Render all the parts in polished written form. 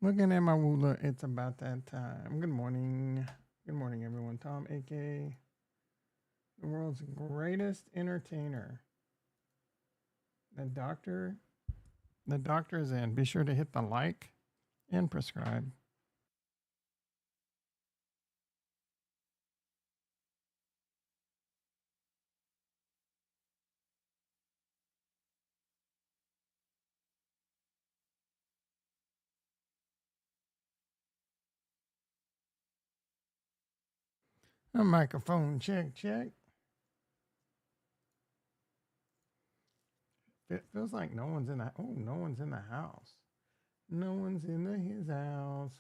Looking at my Woola, it's about that time. Good morning. Good morning, everyone. Tom, aka the world's greatest entertainer. The doctor, the doctor is in. Be sure to hit the like and prescribe. A microphone check, check. It feels like no one's in the. Oh, no one's in the house. No one's in his house.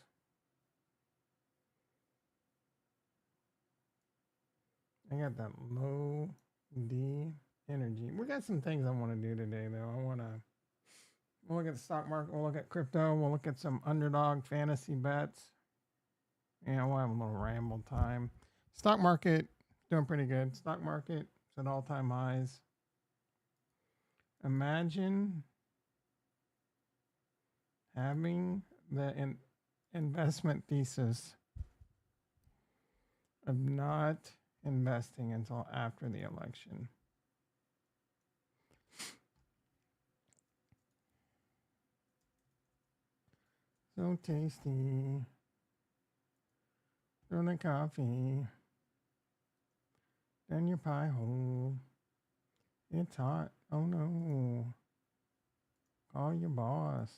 I got that low D energy. We got some things I want to do today, though. We'll look at the stock market. We'll look at crypto. We'll look at some underdog fantasy bets. And we'll have a little ramble time. Stock market doing pretty good. Stock market is at all-time highs. Imagine having the investment thesis of not investing until after the election. So tasty. Throw the coffee down your pie hole. It's hot. Oh no. Call your boss.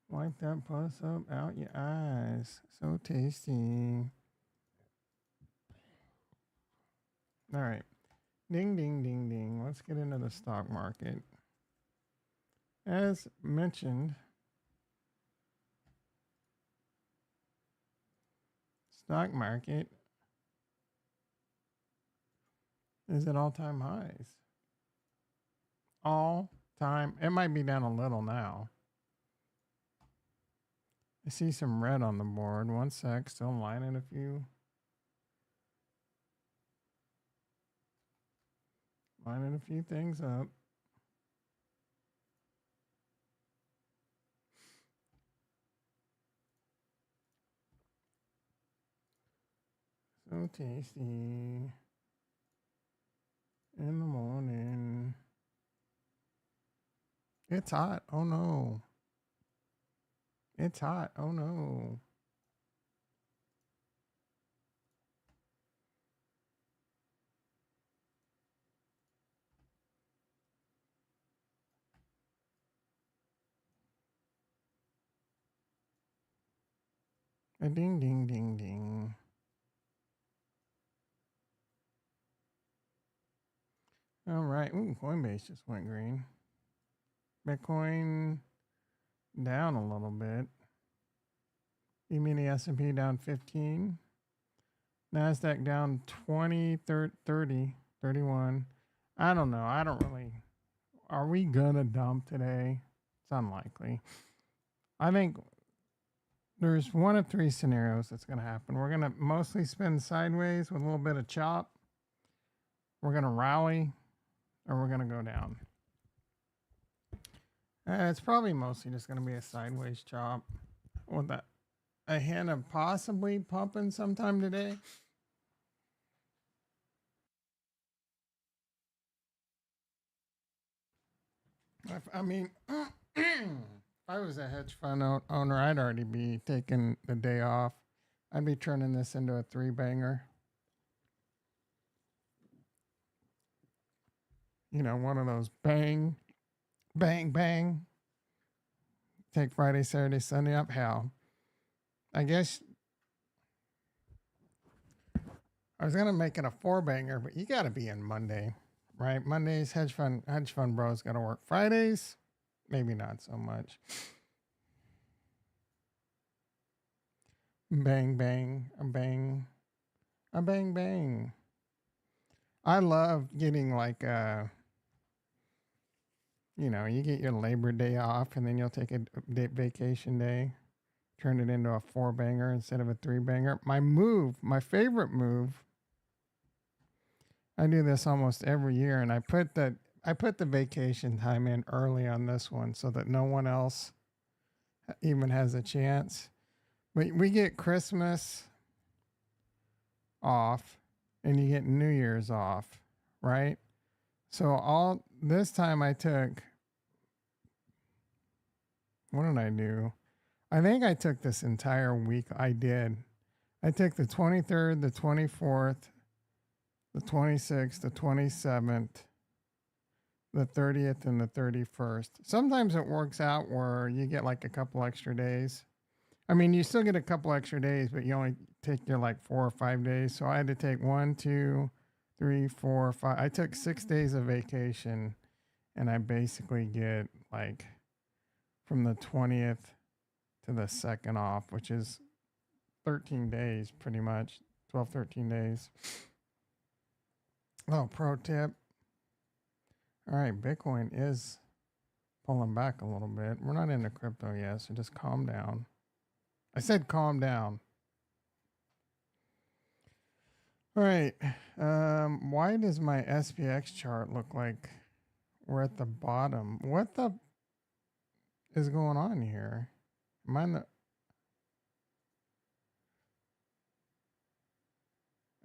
Wipe that pus up out your eyes. So tasty. All right. Ding, ding, ding, ding. Let's get into the stock market. As mentioned, stock market is at all-time highs. All time. It might be down a little now. I see some red on the board. One sec. Still lining a few. Lining a few things up. So tasty. In the morning. It's hot. Oh no. It's hot. Oh no. A ding, ding, ding, ding. All right. Ooh, Coinbase just went green. Bitcoin down a little bit. You mean the S&P down 15? NASDAQ down 20, 30, 31. I don't know. I don't really. Are we going to dump today? It's unlikely. I think there's one of three scenarios that's going to happen. We're going to mostly spin sideways with a little bit of chop. We're going to rally, or we're going to go down. It's probably mostly just going to be a sideways chop with a hint of possibly pumping sometime today. I mean, if I was a hedge fund owner, I'd already be taking the day off. I'd be turning this into a 3-banger. You know, one of those bang, bang, bang. Take Friday, Saturday, Sunday up. Hell, I guess I was gonna make it a 4-banger, but you gotta be in Monday, right? Mondays, hedge fund bros gotta work. Fridays, maybe not so much. Bang, bang, a bang, a bang, bang. I love getting like you get your Labor Day off and then you'll take a vacation day, turn it into a 4-banger instead of a 3-banger. My favorite move, I do this almost every year, and I put the vacation time in early on this one so that no one else even has a chance. But we get Christmas off and you get New Year's off, right? So all this time I took, what did I do? I think I took this entire week. I did. I took the 23rd, the 24th, the 26th, the 27th, the 30th, and the 31st. Sometimes it works out where you get like a couple extra days. I mean, you still get a couple extra days, but you only take your like 4 or 5 days. So I had to take 1, 2, 3, 4, 5. I took 6 days of vacation, and I basically get like from the 20th to the 2nd off, which is 13 days pretty much, 12, 13 days. Oh, pro tip. All right, Bitcoin is pulling back a little bit. We're not into crypto yet, so just calm down. I said calm down. All right. Why does my SPX chart look like we're at the bottom? What the is going on here? Am I in the...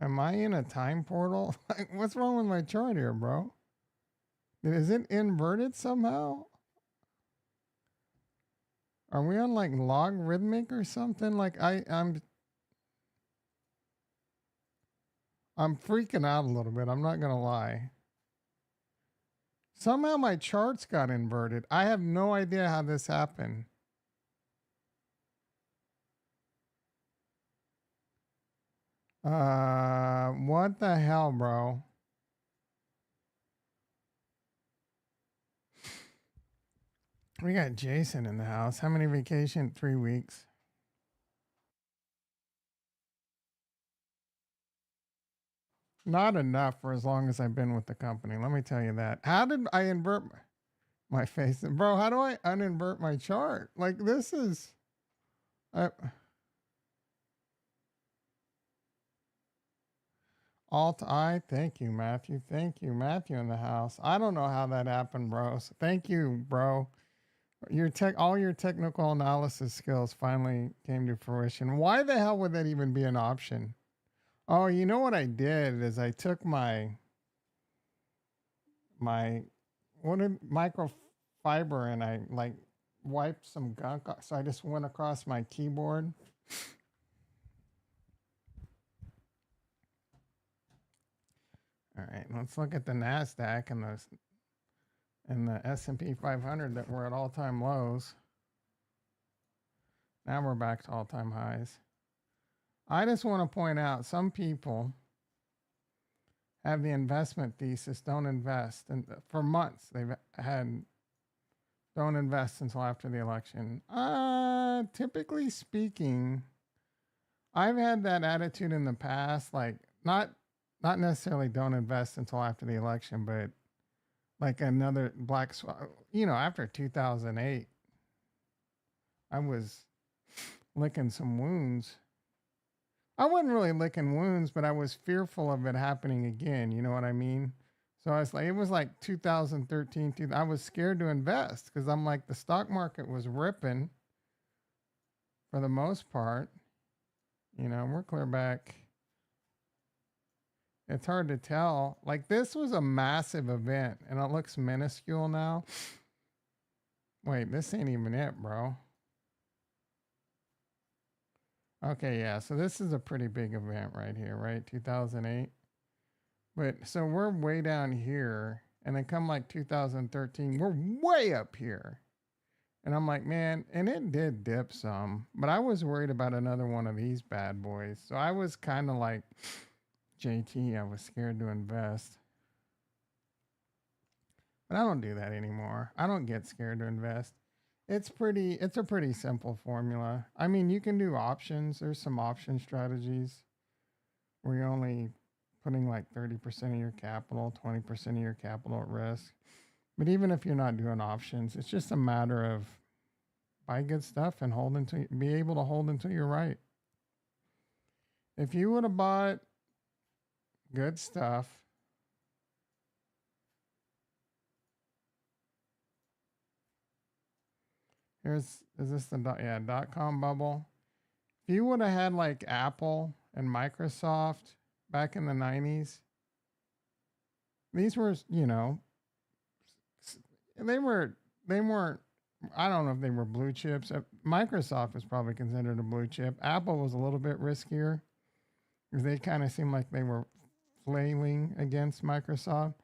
Am I in a time portal? Like, what's wrong with my chart here, bro? Is it inverted somehow? Are we on like logarithmic or something? Like I'm freaking out a little bit. I'm not gonna lie. Somehow my charts got inverted. I have no idea how this happened. What the hell, bro? We got Jason in the house. How many vacation? 3 weeks. Not enough for as long as I've been with the company. Let me tell you that. How did I invert my face? Bro, how do I uninvert my chart? Like, this is... Alt I, thank you, Matthew. Thank you, Matthew in the house. I don't know how that happened, bro. So thank you, bro. All your technical analysis skills finally came to fruition. Why the hell would that even be an option? Oh, you know what I did is I took my microfiber and I like wiped some gunk off. So I just went across my keyboard. All right, let's look at the NASDAQ and the S&P 500 that were at all-time lows. Now we're back to all-time highs. I just want to point out some people have the investment thesis, don't invest. And for months they've had don't invest until after the election. Typically speaking, I've had that attitude in the past, like not necessarily don't invest until after the election, but like another black swan, after 2008, I was licking some wounds. I wasn't really licking wounds, but I was fearful of it happening again. You know what I mean? So I was like, it was like 2013. I was scared to invest because I'm like, the stock market was ripping for the most part. We're clear back. It's hard to tell. Like, this was a massive event and it looks minuscule now. Wait, this ain't even it, bro. Okay, yeah. So this is a pretty big event right here, right? 2008. But so we're way down here, and then come like 2013, we're way up here. And I'm like, man, and it did dip some, but I was worried about another one of these bad boys. So I was kind of like, JT, I was scared to invest. But I don't do that anymore. I don't get scared to invest. It's a pretty simple formula. I mean, you can do options. There's some option strategies where you're only putting like 30% of your capital, 20% of your capital at risk. But even if you're not doing options, it's just a matter of buy good stuff and be able to hold until you're right. If you would have bought good stuff, is this the dot-com bubble? If you would have had like Apple and Microsoft back in the 90s, these were, they were, they weren't, I don't know if they were blue chips. Microsoft was probably considered a blue chip. Apple was a little bit riskier because they kind of seemed like they were flailing against Microsoft.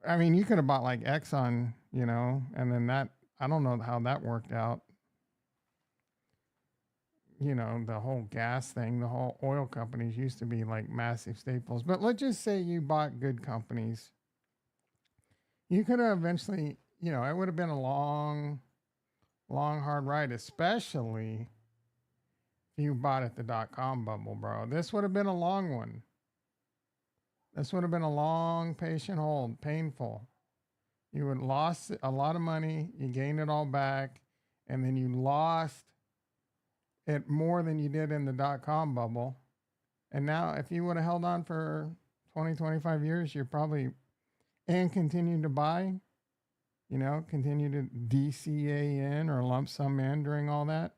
I mean, you could have bought like Exxon, and then that, I don't know how that worked out. The whole gas thing, the whole oil companies used to be like massive staples. But let's just say you bought good companies. You could have eventually, it would have been a long, long, hard ride, especially if you bought at the .com bubble, bro. This would have been a long one. This would have been a long, patient hold, painful. You would lost a lot of money, you gained it all back, and then you lost it more than you did in the .com bubble. And now if you would have held on for 20, 25 years, you're probably, and continue to buy, continue to DCA in or lump sum in during all that,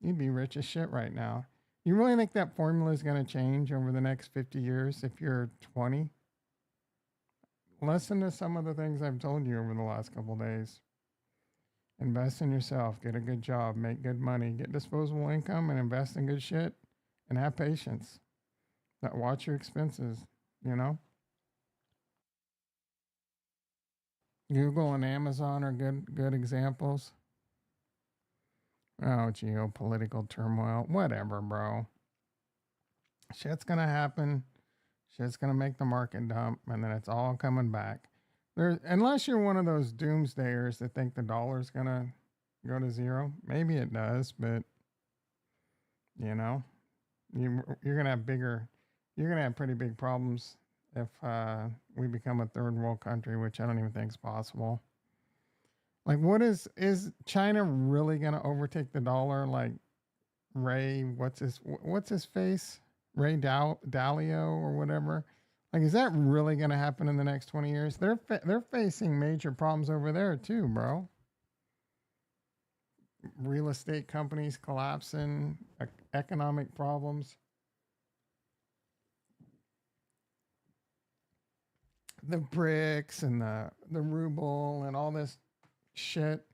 you'd be rich as shit right now. You really think that formula is going to change over the next 50 years if you're 20? Listen to some of the things I've told you over the last couple days. Invest in yourself, get a good job, make good money, get disposable income, and invest in good shit, and have patience. Watch your expenses, Google and Amazon are good examples. Oh, geopolitical turmoil, whatever, bro. Shit's gonna happen. Shit's gonna make the market dump, and then it's all coming back. Unless you're one of those doomsdayers that think the dollar's gonna go to zero. Maybe it does, but you're gonna have pretty big problems if we become a third world country, which I don't even think is possible. Like, is China really gonna overtake the dollar? Like what's his face? Ray Dalio or whatever. Like, is that really going to happen in the next 20 years? They're facing major problems over there too, bro. Real estate companies collapsing, economic problems. The BRICS and the ruble and all this shit.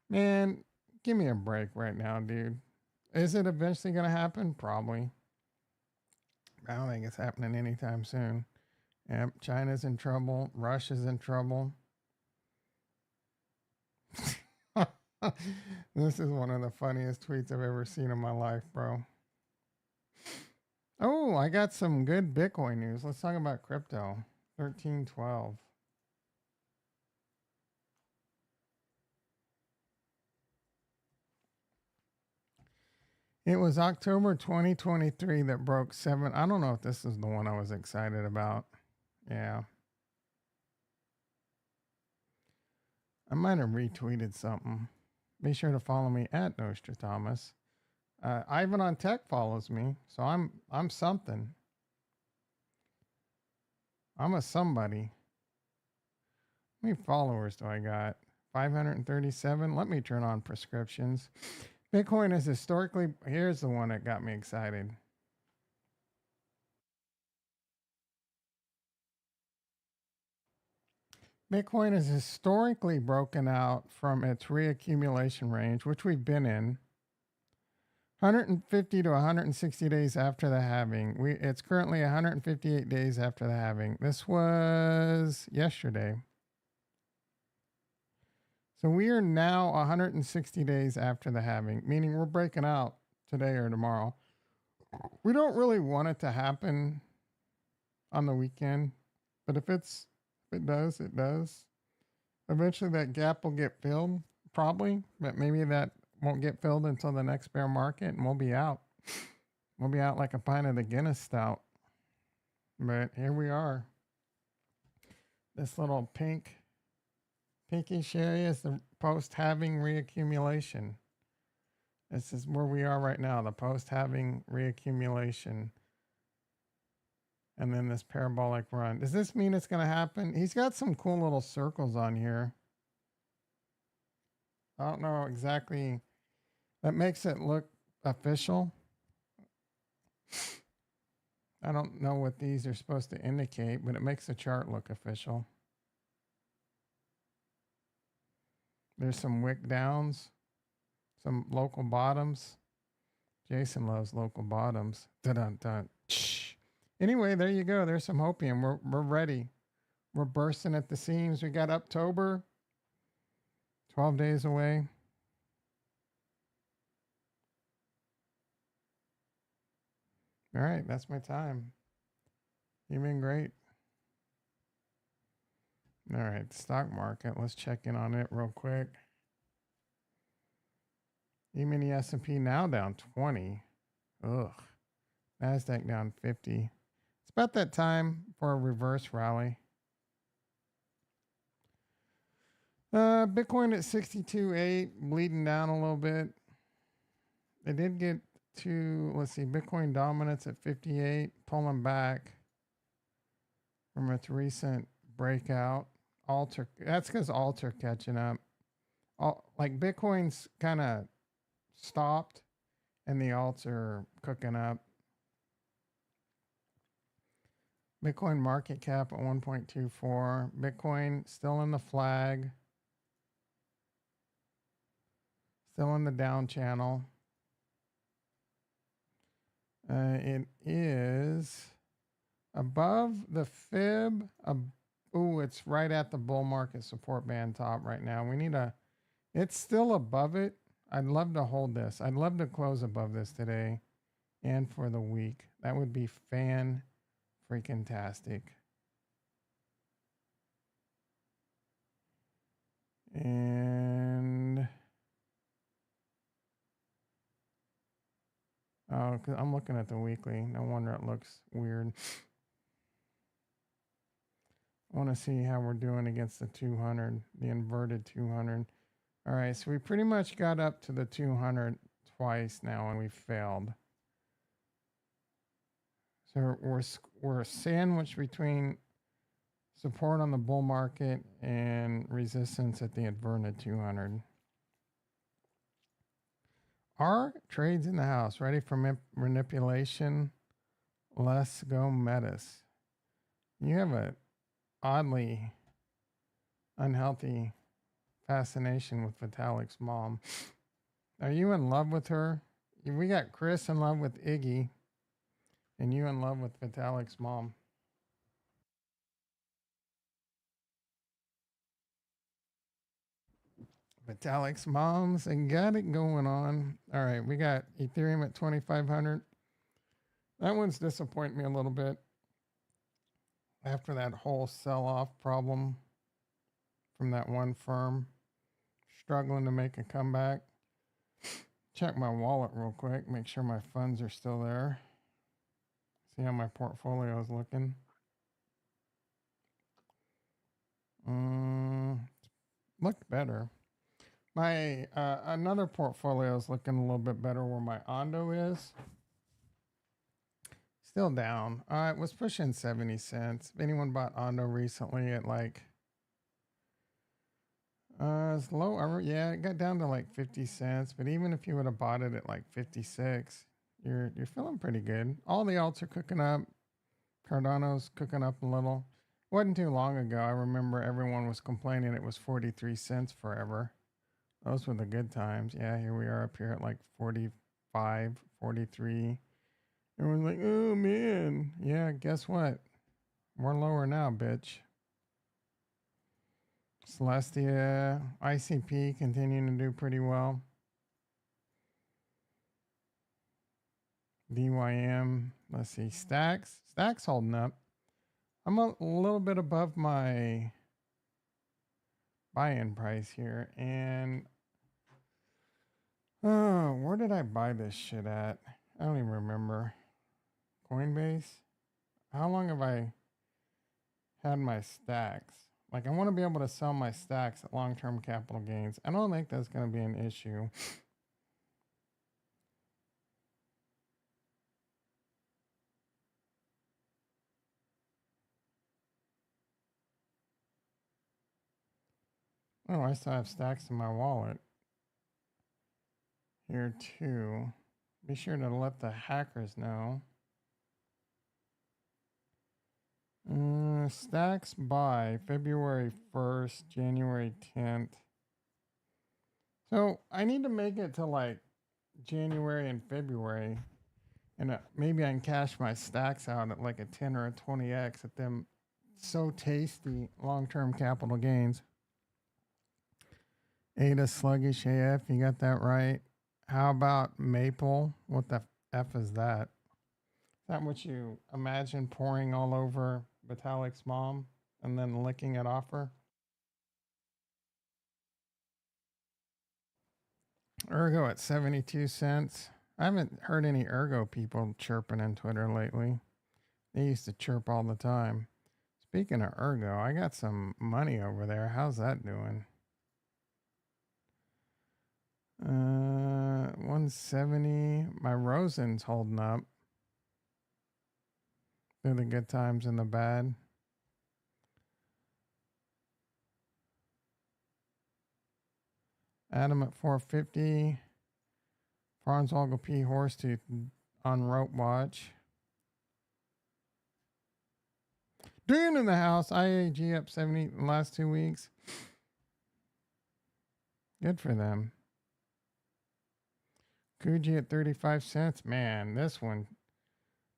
Man, give me a break right now, dude. Is it eventually going to happen? Probably. I don't think it's happening anytime soon. Yep, China's in trouble. Russia's in trouble. This is one of the funniest tweets I've ever seen in my life, bro. Oh, I got some good Bitcoin news. Let's talk about crypto. 1312. It was October 2023 that broke 7. I don't know if this is the one I was excited about. Yeah. I might have retweeted something. Be sure to follow me at Nostradamus. Ivan on Tech follows me, so I'm something. I'm a somebody. How many followers do I got? 537. Let me turn on prescriptions. Bitcoin is historically, here's the one that got me excited. Bitcoin is historically broken out from its reaccumulation range, which we've been in, 150 to 160 days after the halving. It's currently 158 days after the halving. This was yesterday. So we are now 160 days after the halving, meaning we're breaking out today or tomorrow. We don't really want it to happen on the weekend, but if it does, it does. Eventually that gap will get filled, probably, but maybe that won't get filled until the next bear market, and we'll be out. We'll be out like a pint of the Guinness Stout. But here we are. This little pinkish area is the post-halving reaccumulation. This is where we are right now, the post-halving reaccumulation. And then this parabolic run. Does this mean it's going to happen? He's got some cool little circles on here. I don't know exactly. That makes it look official. I don't know what these are supposed to indicate, but it makes the chart look official. There's some wick downs, some local bottoms. Jason loves local bottoms. Dun-dun-dun. Anyway, there you go. There's some hopium. We're ready. We're bursting at the seams. We got October, 12 days away. All right, that's my time. You've been great. All right, stock market. Let's check in on it real quick. E-mini S&P now down 20. Ugh. NASDAQ down 50. It's about that time for a reverse rally. Bitcoin at 62.8, bleeding down a little bit. It did get to, let's see, Bitcoin dominance at 58, pulling back from its recent breakout. Alter, that's because Alter catching up. Like Bitcoin's kind of stopped and the alts are cooking up. Bitcoin market cap at 1.24. Bitcoin still in the flag. Still in the down channel. It is above the fib. Ooh, it's right at the bull market support band top right now. We need a, it's still above it. I'd love to hold this. I'd love to close above this today and for the week. That would be fan-freaking-tastic. And oh, cause I'm looking at the weekly. No wonder it looks weird. I want to see how we're doing against the 200, the inverted 200. All right, so we pretty much got up to the 200 twice now, and we failed. So we're sandwiched between support on the bull market and resistance at the inverted 200. Are trades in the house ready for manipulation? Let's go Metis. You have a oddly unhealthy fascination with Vitalik's mom. Are you in love with her? We got Chris in love with Iggy, and you in love with Vitalik's mom. Vitalik's mom's and got it going on. All right, we got Ethereum at 2,500. That one's disappointing me a little bit after that whole sell-off problem from that one firm struggling to make a comeback. Check my wallet real quick, make sure my funds are still there. See how my portfolio is looking. Looked better. My another portfolio is looking a little bit better where my Ondo is. Still down. It was pushing 70 cents. If anyone bought Ondo recently at like it's low. Yeah, it got down to like 50 cents. But even if you would have bought it at like 56, you're feeling pretty good. All the alts are cooking up. Cardano's cooking up a little. Wasn't too long ago. I remember everyone was complaining it was 43 cents forever. Those were the good times. Yeah, here we are up here at like 45, 43. Everyone's like, oh man. Yeah, guess what? We're lower now, bitch. Celestia, ICP continuing to do pretty well. DYM, let's see, Stacks holding up. I'm a little bit above my buy-in price here. And where did I buy this shit at? I don't even remember. Coinbase? How long have I had my stacks? Like, I want to be able to sell my stacks at long-term capital gains. I don't think that's going to be an issue. Oh, I still have stacks in my wallet. here too. Be sure to let the hackers know. Stacks by February 1st, January 10th. So I need to make it to like January and February. And maybe I can cash my stacks out at like a 10 or a 20x at them so tasty long-term capital gains. Ada sluggish AF, you got that right. How about maple? What the F is that? Is that what you imagine pouring all over Vitalik's mom and then licking it off her? Ergo at 72 cents. I haven't heard any Ergo people chirping in Twitter lately. They used to chirp all the time. Speaking of Ergo, I got some money over there. How's that doing? 170. My Rosen's holding up. Through the good times and the bad. Adam at 450. Farnswoggle P. Horsetooth on rope watch. Dune in the house. IAG up 70 the last 2 weeks. Good for them. Kuji at 35 cents. Man, this one.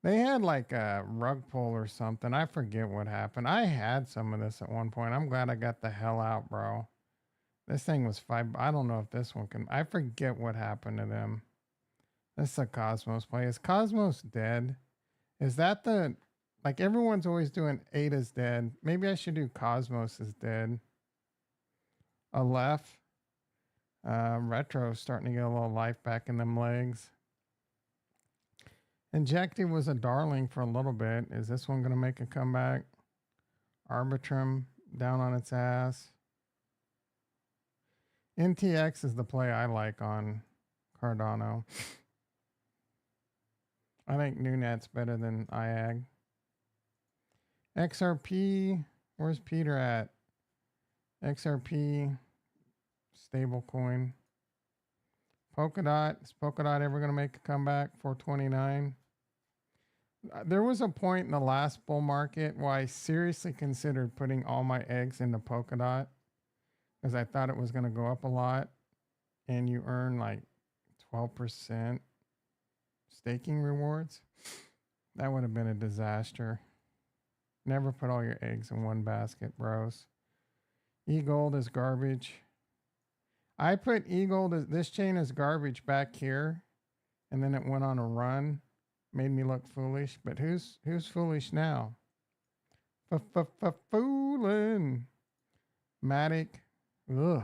They had like a rug pull or something. I forget what happened. I had some of this at one point. I'm glad I got the hell out, bro. This thing was 5. I don't know if this one can. I forget what happened to them. This is a Cosmos play. Is Cosmos dead? Is that the. Like everyone's always doing Ada's dead. Maybe I should do Cosmos is dead. Aleph. Retro starting to get a little life back in them legs. Injective was a darling for a little bit. Is this one going to make a comeback? Arbitrum down on its ass. NTX is the play I like on Cardano. I think NewNet's better than IAG. XRP, where's Peter at? XRP, stablecoin. Polkadot, is Polkadot ever going to make a comeback? 429. There was a point in the last bull market where I seriously considered putting all my eggs into Polkadot because I thought it was going to go up a lot, and you earn like 12% staking rewards. That would have been a disaster. Never put all your eggs in one basket, bros. E-gold is garbage. I put E-gold, this chain is garbage back here, and then it went on a run. Made me look foolish, but who's foolish now? Foolin'. Matic. Ugh.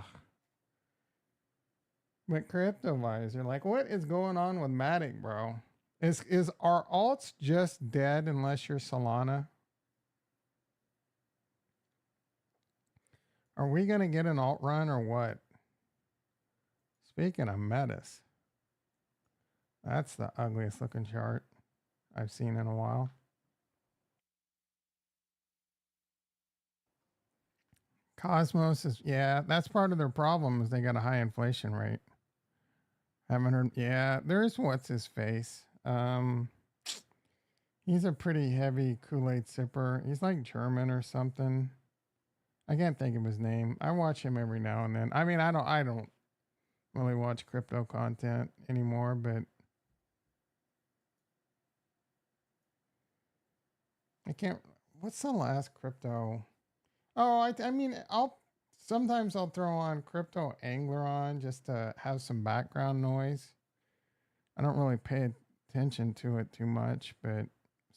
But CryptoVisor, like, what is going on with Matic, bro? Are alts just dead unless you're Solana? Are we gonna get an alt run or what? Speaking of metas, that's the ugliest looking chart I've seen in a while. Cosmos is, yeah, that's part of their problem is they got a high inflation rate. Haven't heard, yeah, there's what's his face. He's a pretty heavy Kool-Aid sipper. He's like German or something. I can't think of his name. I watch him every now and then. I mean, I don't really watch crypto content anymore, but I can't. What's the last crypto? Oh, I mean, sometimes I'll throw on Crypto Angler on just to have some background noise. I don't really pay attention to it too much, but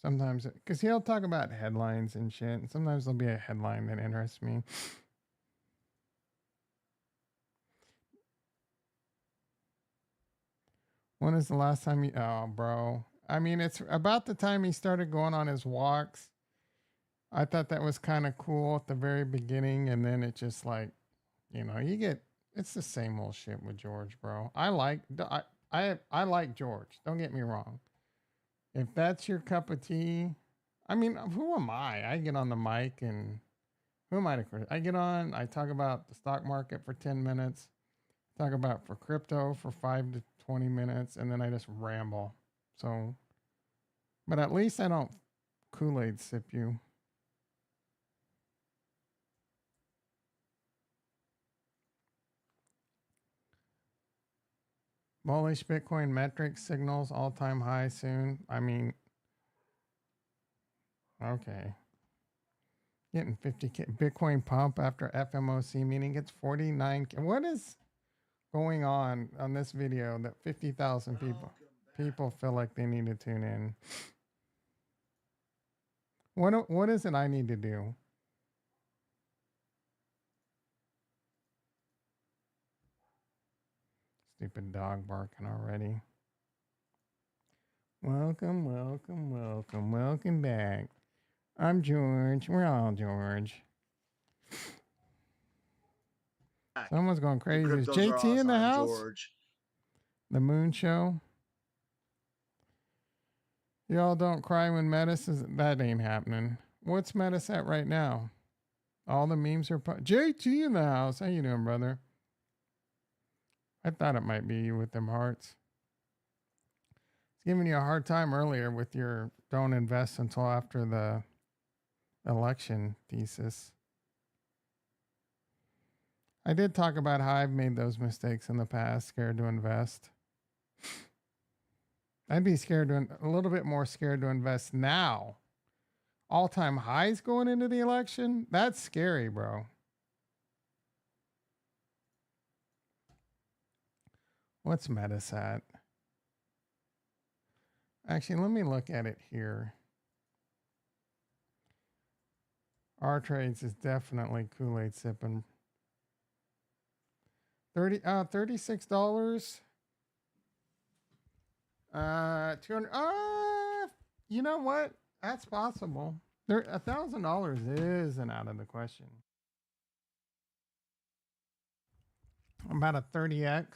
sometimes, because he'll talk about headlines and shit, and sometimes there'll be a headline that interests me. When is the last time you, oh, bro. I mean, it's about the time he started going on his walks. I thought that was kind of cool at the very beginning, and then it just like, it's the same old shit with George, bro. I like George. Don't get me wrong. If that's your cup of tea, I mean, who am I? I get on the mic and who am I to? I get on. I talk about the stock market for 10 minutes. Talk about for crypto for 5 to 20 minutes and then I just ramble. So, but at least I don't Kool-Aid sip you. Bullish Bitcoin metrics signals all-time high soon. I mean, okay. Getting 50K Bitcoin pump after FMOC meeting gets 49K. What is going on this video that 50,000 people feel like they need to tune in? What is it I need to do? Stupid dog barking already. Welcome, welcome, welcome, welcome back. I'm George. We're all George. Someone's going crazy. Is JT in the house? George. The Moon Show. Y'all don't cry when Metis is... That ain't happening. What's Metis at right now? All the memes are... JT in the house. How you doing, brother? I thought it might be you with them hearts. It's giving you a hard time earlier with your don't invest until after the election thesis. I did talk about how I've made those mistakes in the past, scared to invest. I'd be scared to, a little bit more scared to invest now. All-time highs going into the election? That's scary, bro. What's Metis at? Actually, let me look at it here. Our trades is definitely Kool-Aid sipping. $36. 200. You know what? That's possible. $1,000 isn't out of the question. About a 30x,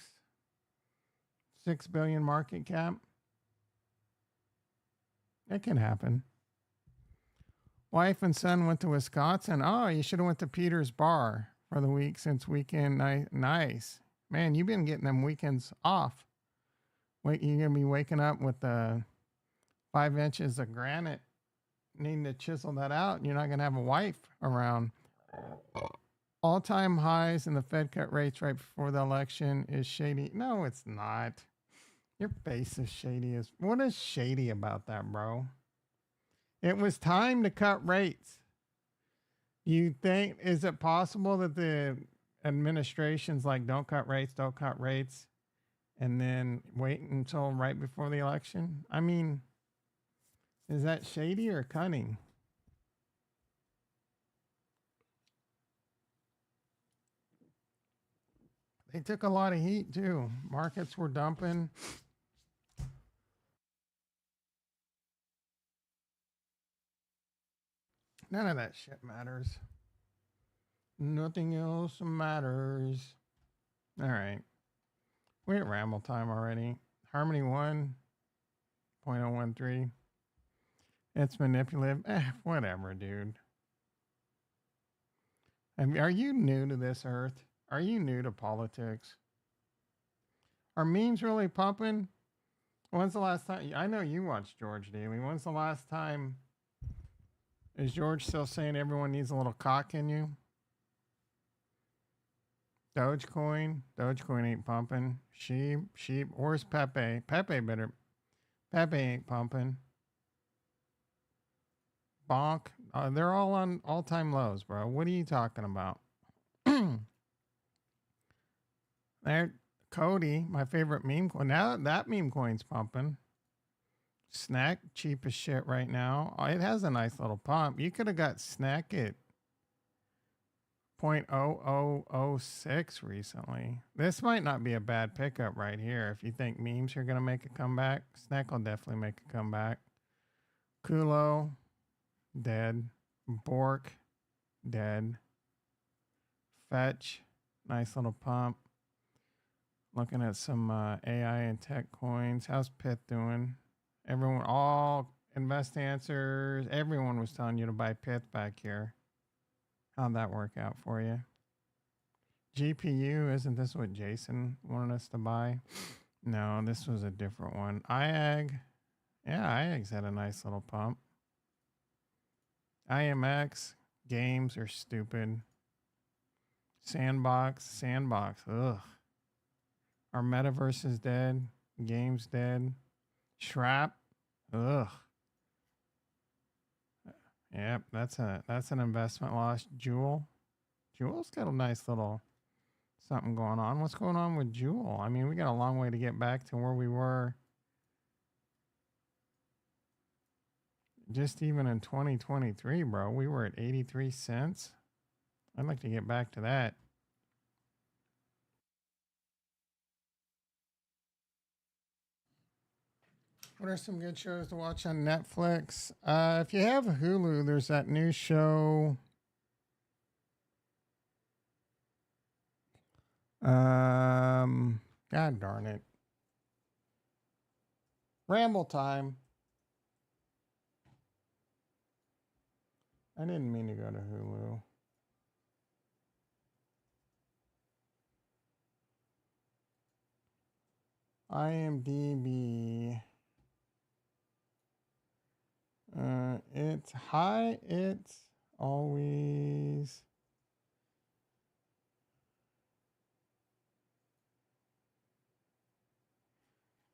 6 billion market cap. It can happen. Wife and son went to Wisconsin. Oh, you should have went to Peter's Bar for the week since weekend night. Nice. Man, you've been getting them weekends off. Wait, you're going to be waking up with 5 inches of granite, needing to chisel that out, and you're not going to have a wife around. All-time highs in the Fed cut rates right before the election is shady. No, it's not. Your face is shady. What is shady about that, bro? It was time to cut rates. You think, is it possible that the administration's like, don't cut rates, and then wait until right before the election? I mean, is that shady or cunning? They took a lot of heat too. Markets were dumping. None of that shit matters. Nothing else matters. All right. We're at Ramble Time already. Harmony 1.013. It's manipulative. Whatever, dude. Are you new to this earth? Are you new to politics? Are memes really pumping? When's the last time? I know you watch George Daily. When's the last time? Is George still saying everyone needs a little cock in you? Dogecoin ain't pumping. Sheep. Where's Pepe? Pepe ain't pumping. Bonk. They're all on all-time lows, bro. What are you talking about? There, Cody, my favorite meme coin. Now that meme coin's pumping. Snack, cheap as shit right now. Oh, it has a nice little pump. You could have got Snack at 0.0006 recently. This might not be a bad pickup right here. If you think memes are going to make a comeback, Snack will definitely make a comeback. Kulo, dead. Bork, dead. Fetch, nice little pump. Looking at some AI and tech coins. How's Pith doing? Everyone, all Invest Answers, everyone was telling you to buy Pith back here. How'd that work out for you? GPU, isn't this what Jason wanted us to buy? No, this was a different one. IAG. Yeah, IAG's had a nice little pump. IMX. Games are stupid. Sandbox. Ugh. Our metaverse is dead. Games dead. Shrap. Ugh. Yep, that's an investment loss. Jewel's got a nice little something going on. What's going on with Jewel? I mean, we got a long way to get back to where we were just even in 2023, bro. We were at 83 cents. I'd like to get back to that. What are some good shows to watch on Netflix? If you have Hulu, there's that new show. God darn it. Ramble Time. I didn't mean to go to Hulu. IMDb. It's high. It's always.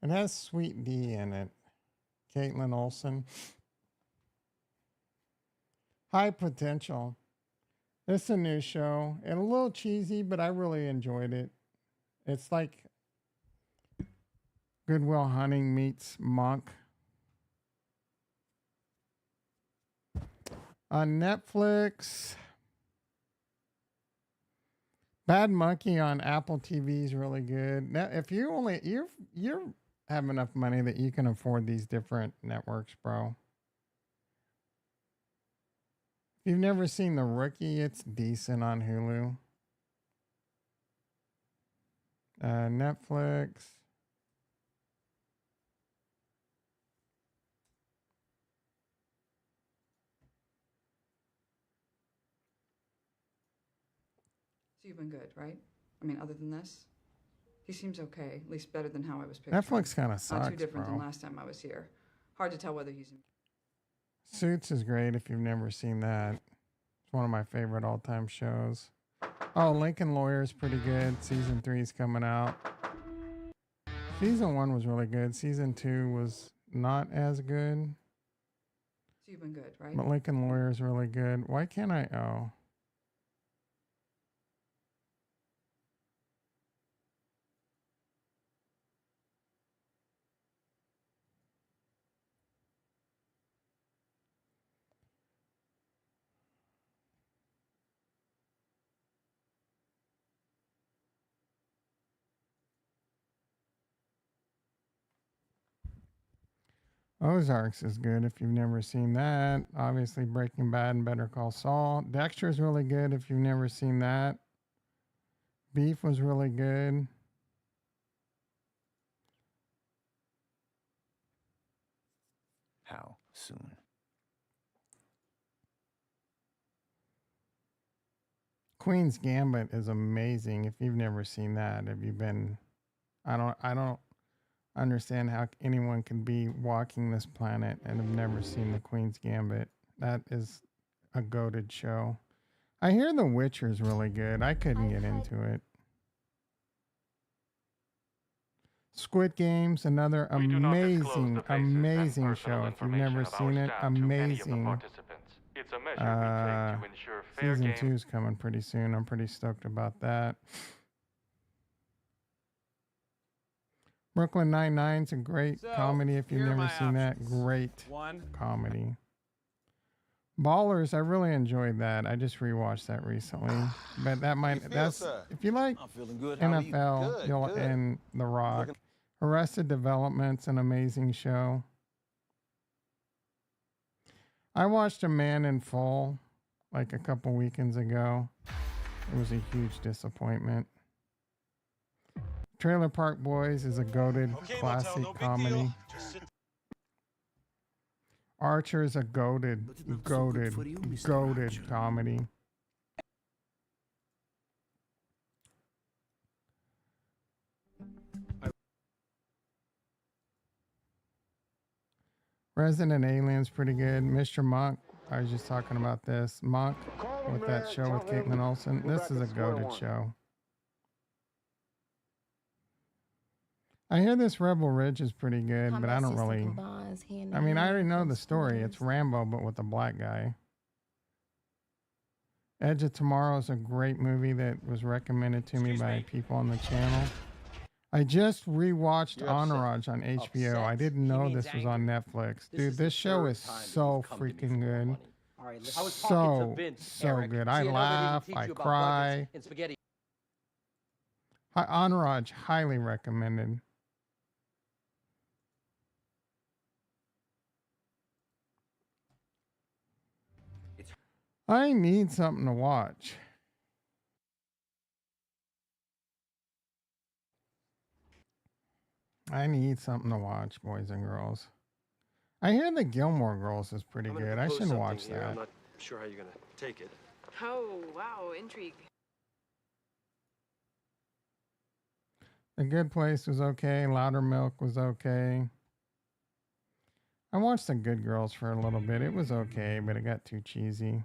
It has Sweet D in it. Caitlin Olsen. High Potential. It's a new show. And a little cheesy, but I really enjoyed it. It's like Goodwill Hunting meets Monk. On Netflix, Bad Monkey on Apple TV is really good. Now, if you only you have enough money that you can afford these different networks, bro. If you've never seen The Rookie, it's decent on Hulu. Netflix. So you've been good, right? I mean, other than this, he seems okay, at least better than how I was picturing. Netflix kind of sucks, not too different bro. than last time I was here. Hard to tell whether he's. Suits is great if you've never seen that. It's one of my favorite all-time shows. Oh, Lincoln Lawyer is pretty good. Season 3 is coming out. Season 1 was really good. Season 2 was not as good. So you've been good, right? But Lincoln Lawyer is really good. Why can't I? Oh. Ozarks is good if you've never seen that. Obviously, Breaking Bad and Better Call Saul. Dexter is really good if you've never seen that. Beef was really good. How soon? Queen's Gambit is amazing if you've never seen that. Have you been? I don't understand how anyone can be walking this planet and have never seen the Queen's Gambit. That is a goated show. I hear The Witcher is really good. I couldn't get into it. Squid Game's another amazing show. If you've never seen it, amazing. Season 2 is coming pretty soon. I'm pretty stoked about that. Brooklyn Nine-Nine's a great comedy if you've never seen that. Great comedy. Ballers, I really enjoyed that. I just rewatched that recently. But that's if you like NFL, you'll and The Rock. Arrested Development's an amazing show. I watched A Man in Full like a couple weekends ago. It was a huge disappointment. Trailer Park Boys is a goated classic comedy. Archer is a goated comedy. Resident Alien's pretty good. Mr. Monk, I was just talking about this. Monk with that show with Caitlin Olsen. This is a goated show. I hear this Rebel Ridge is pretty good, but I don't really. I mean, I already know the story. It's Rambo, but with a black guy. Edge of Tomorrow is a great movie that was recommended to me by people on the channel. I just rewatched Entourage on HBO. I didn't know this was on Netflix. Dude, this show is so freaking good. So good. I laugh, I cry. Entourage, highly recommended. I need something to watch. I need something to watch, boys and girls. I hear the Gilmore Girls is pretty good. I should watch that. I'm not sure how you're gonna take it. Oh, wow, intrigue. The Good Place was okay. Loudermilk was okay. I watched The Good Girls for a little bit. It was okay, but it got too cheesy.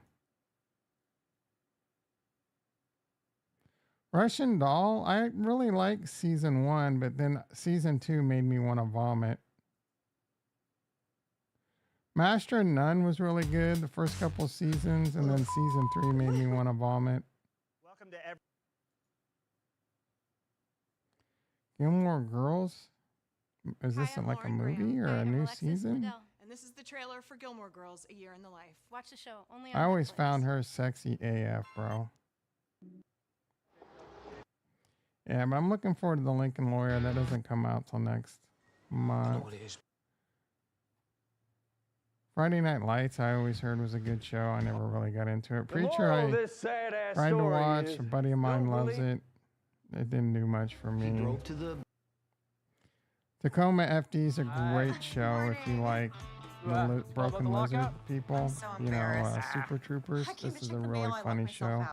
Russian Doll, I really liked season 1, but then season 2 made me want to vomit. Master and None was really good the first couple seasons, and then season 3 made me want to vomit. Welcome to Gilmore Girls? Is this like a movie or a new season? And this is the trailer for Gilmore Girls, A Year in the Life. Watch the show. Only on I always Netflix. found her sexy AF, bro. Yeah, but I'm looking forward to The Lincoln Lawyer. That doesn't come out till next month. Friday Night Lights, I always heard was a good show. I never really got into it. Preacher, I tried to watch. A buddy of mine loves it. It didn't do much for me. Tacoma FD is a great show if you like the Broken Lizard people. You know, Super Troopers. This is a really funny show.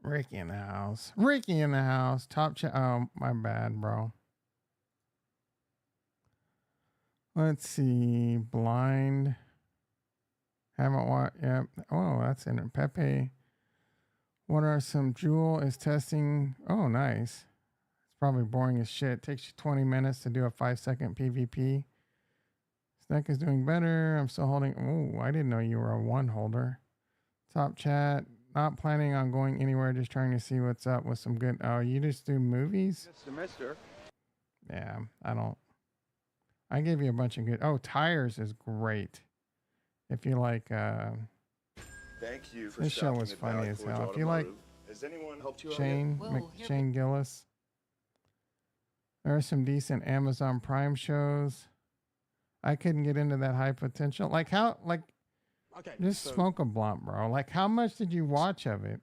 Ricky in the house. Ricky in the house. Oh, my bad, bro. Let's see. Blind. Haven't watched. Yep. Oh, that's in it. Pepe. What are some? Jewel is testing. Oh, nice. It's probably boring as shit. Takes you 20 minutes to do a 5-second PvP. Snack is doing better. I'm still holding. Oh, I didn't know you were a 1 holder. Top chat. Not planning on going anywhere, just trying to see what's up with some good. Oh, you just do movies? Mister. Yeah, I don't. I gave you a bunch of good. Oh, Tires is great. If you like, Thank you for this show was funny as hell. If you like has anyone helped you Shane Gillis, there are some decent Amazon Prime shows. I couldn't get into that High Potential. Like how, like. Okay, Just smoke a blunt, bro. Like, how much did you watch of it?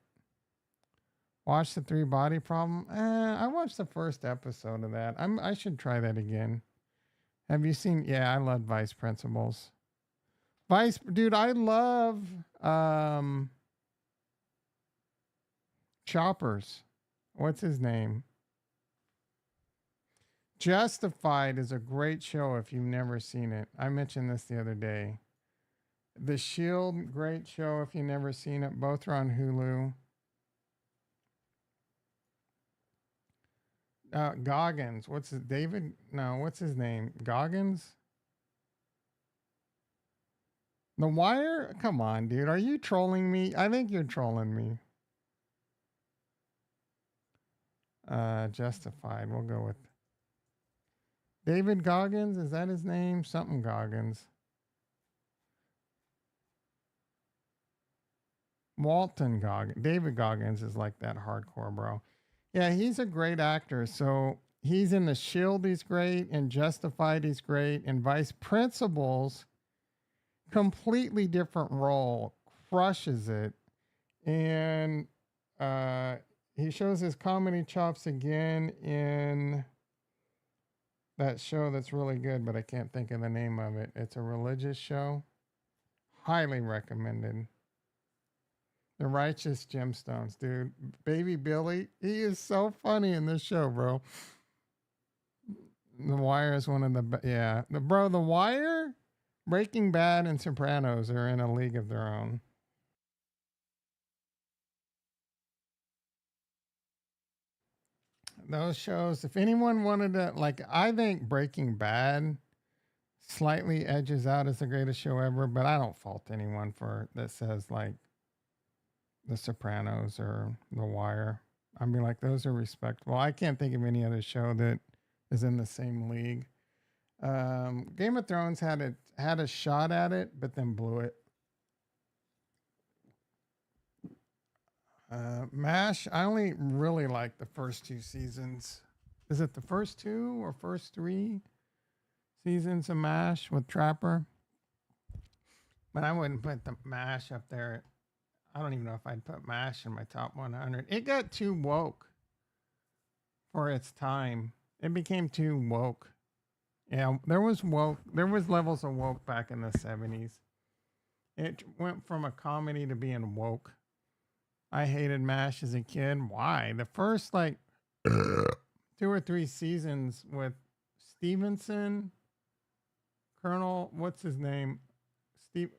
Watch the 3 Body Problem? I watched the first episode of that. I should try that again. Have you seen? Yeah, I love Vice Principals. Dude, I love Choppers. What's his name? Justified is a great show if you've never seen it. I mentioned this the other day. The Shield, great show if you've never seen it. Both are on Hulu. Goggins. What's his David? No, what's his name? Goggins? The Wire? Come on, dude. Are you trolling me? I think you're trolling me. Justified. We'll go with David Goggins. Is that his name? Something Goggins. Walton Goggins. David Goggins is like that hardcore, bro. Yeah, he's a great actor. So he's in The Shield, he's great. In Justified, he's great. In Vice Principals, completely different role. Crushes it. And he shows his comedy chops again in that show that's really good, but I can't think of the name of it. It's a religious show. Highly recommended. The Righteous Gemstones, dude. Baby Billy, he is so funny in this show, bro. The Wire is one of The Wire, Breaking Bad, and Sopranos are in a league of their own. Those shows, if anyone wanted to, like, I think Breaking Bad slightly edges out as the greatest show ever, but I don't fault anyone for that says like The Sopranos or The Wire. I mean, like, those are respectable. I can't think of any other show that is in the same league. Game of Thrones had a shot at it, but then blew it. MASH, I only really like the first 2 seasons. Is it the first 2 or first 3 seasons of MASH with Trapper? But I wouldn't put the MASH up there. I don't even know if I'd put MASH in my top 100. It got too woke for its time. It became too woke. Yeah, there was levels of woke back in the 70s. It went from a comedy to being woke. I hated MASH as a kid. Why? The first like 2 or 3 seasons with Stevenson, Colonel, what's his name? Steve.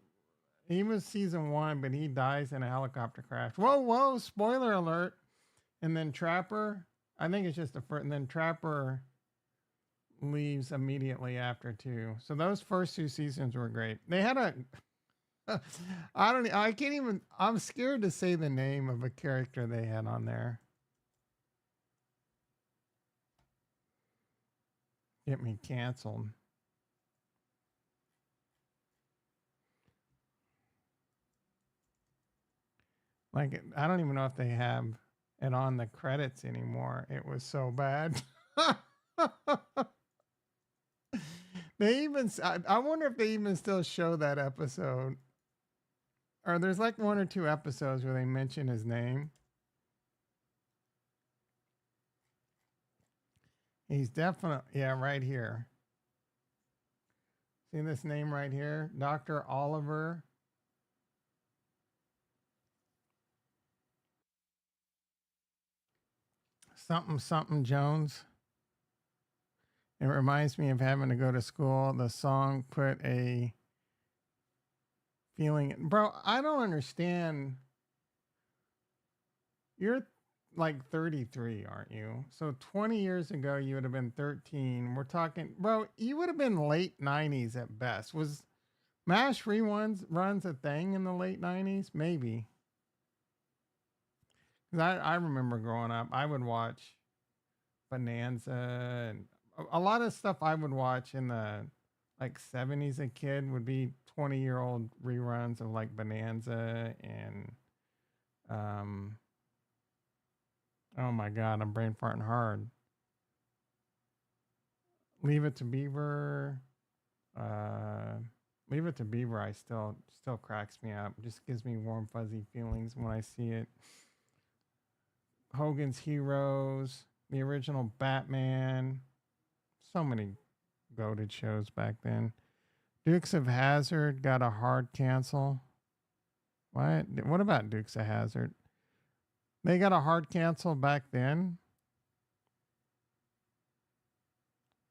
He was season 1, but he dies in a helicopter crash. Whoa, spoiler alert. And then Trapper, I think it's just the first, and then Trapper leaves immediately after 2. So those first 2 seasons were great. They had a I'm scared to say the name of a character they had on there. Get me canceled. Like, I don't even know if they have it on the credits anymore. It was so bad. I wonder if they even still show that episode. Or there's like 1 or 2 episodes where they mention his name. He's definitely, right here. See this name right here? Dr. Oliver. Something Jones. It reminds me of having to go to school. The song put a feeling. Bro, I don't understand. You're like 33, aren't you? So 20 years ago, you would have been 13. We're talking, bro, you would have been late 90s at best. Was MASH runs a thing in the late 90s? Maybe. Because I remember growing up, I would watch Bonanza and a lot of stuff I would watch in the like 70s. A kid would be 20-year-old reruns of like Bonanza and oh my god, I'm brain farting hard. Leave It to Beaver. Leave It to Beaver, I still cracks me up. Just gives me warm fuzzy feelings when I see it. Hogan's Heroes, the original Batman. So many goated shows back then. Dukes of Hazzard got a hard cancel. What about Dukes of Hazzard? They got a hard cancel back then.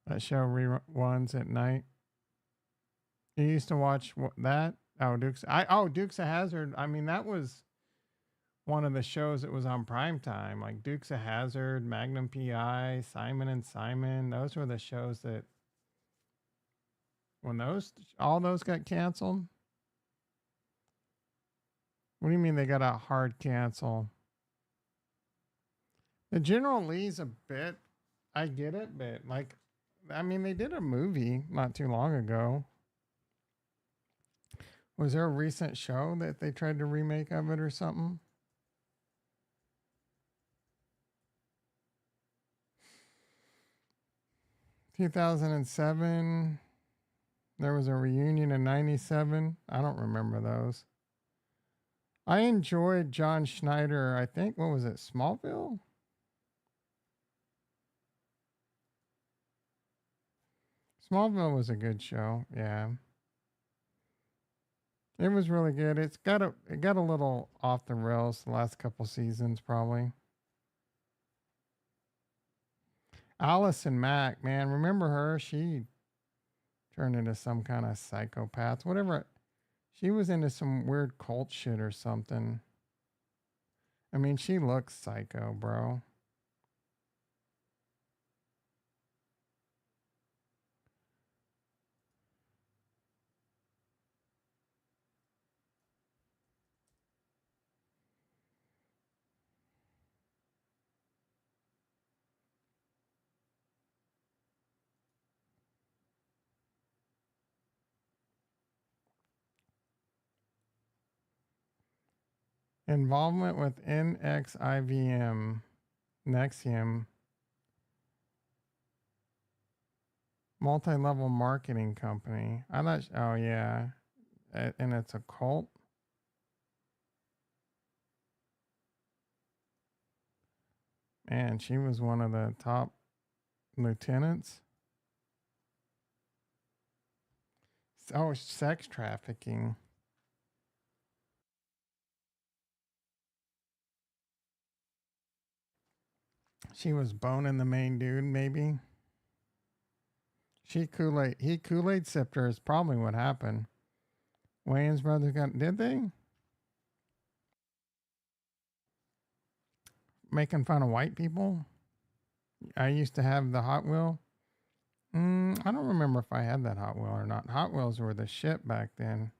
That show reruns at night. You used to watch that? Dukes of Hazzard. I mean, that was one of the shows that was on prime time, like Dukes of Hazzard, Magnum PI, Simon and Simon. Those were the shows that when all those got canceled. What do you mean they got a hard cancel? The General Lee's a bit, I get it, but like, I mean, they did a movie not too long ago. Was there a recent show that they tried to remake of it or something? (2007). There was a reunion in 97. I don't remember those. I enjoyed John Schneider. I think, what was it? Smallville? Smallville was a good show. Yeah. It was really good. It got a little off the rails the last couple seasons, probably. Allison Mack, man, remember her? She turned into some kind of psychopath. Whatever. She was into some weird cult shit or something. I mean, she looks psycho, bro. Involvement with NXIVM, Nexium, multi-level marketing company. I thought, oh yeah, and it's a cult. Man, she was one of the top lieutenants. Oh, sex trafficking. She was boning the main dude, maybe. He Kool-Aid sipped her is probably what happened. Wayne's brother did they? Making fun of white people? I used to have the Hot Wheel. I don't remember if I had that Hot Wheel or not. Hot Wheels were the shit back then.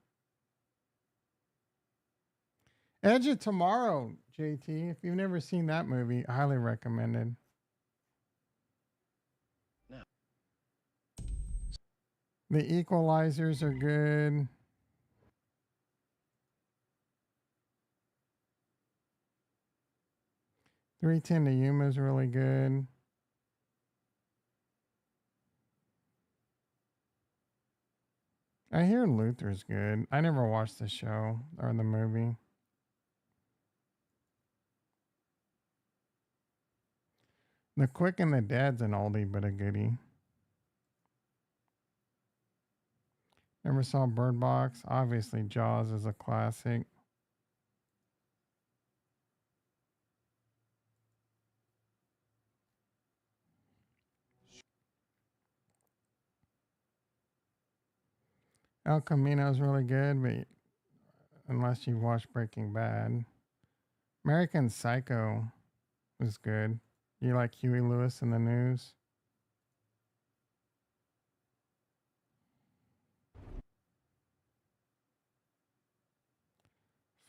Edge of Tomorrow, JT. If you've never seen that movie, highly recommended. No. The Equalizers are good. "3:10 to Yuma" is really good. I hear Luther's good. I never watched the show or the movie. The Quick and the Dead's an oldie but a goodie. Never saw Bird Box. Obviously, Jaws is a classic. El Camino's really good, but unless you watch Breaking Bad. American Psycho was good. You like Huey Lewis in the News?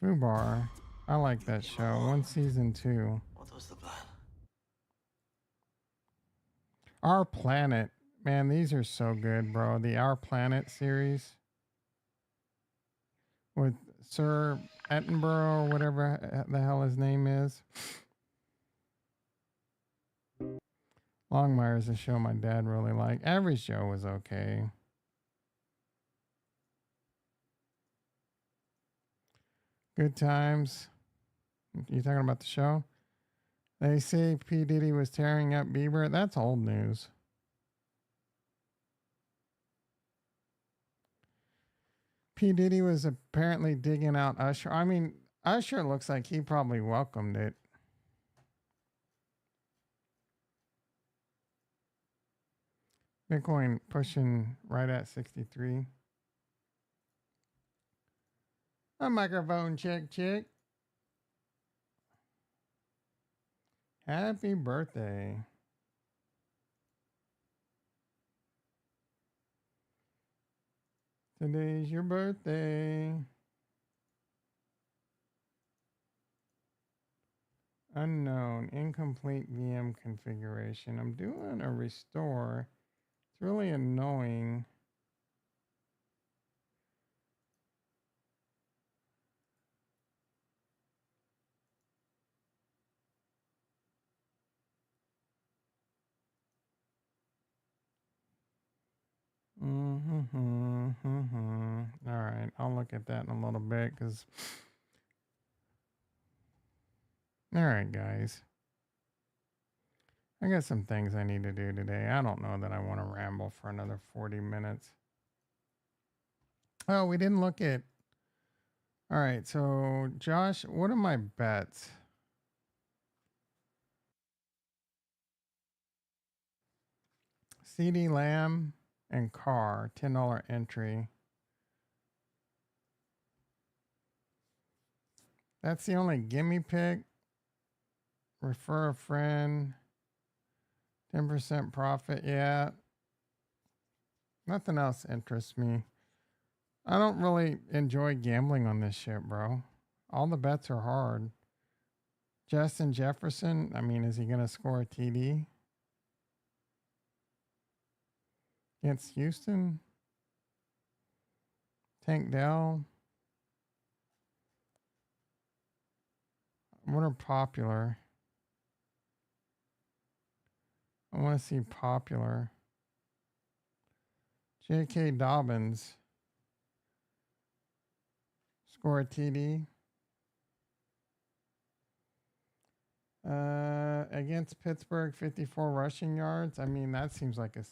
Fubar. I like that show. One season 2. What was the plan? Our Planet. Man, these are so good, bro. The Our Planet series with Sir Attenborough or whatever the hell his name is. Longmire is a show my dad really liked. Average Joe was okay. Good Times. You talking about the show? They say P. Diddy was tearing up Bieber. That's old news. P. Diddy was apparently digging out Usher. I mean, Usher looks like he probably welcomed it. Bitcoin pushing right at 63. A microphone check. Happy birthday. Today's your birthday. Unknown, incomplete VM configuration. I'm doing a restore. It's really annoying. All right, I'll look at that in a little bit because. All right, guys. I got some things I need to do today. I don't know that I want to ramble for another 40 minutes. Oh, we didn't look at. All right, so Josh, what are my bets? CD Lamb and Carr, $10 entry. That's the only gimme pick. Refer a friend. 10% profit. Yeah. Nothing else interests me. I don't really enjoy gambling on this shit, bro. All the bets are hard. Justin Jefferson, I mean, is he going to score a TD against Houston? Tank Dell. What are popular? I want to see popular. J.K. Dobbins. Score a TD. Against Pittsburgh, 54 rushing yards. I mean, that seems like a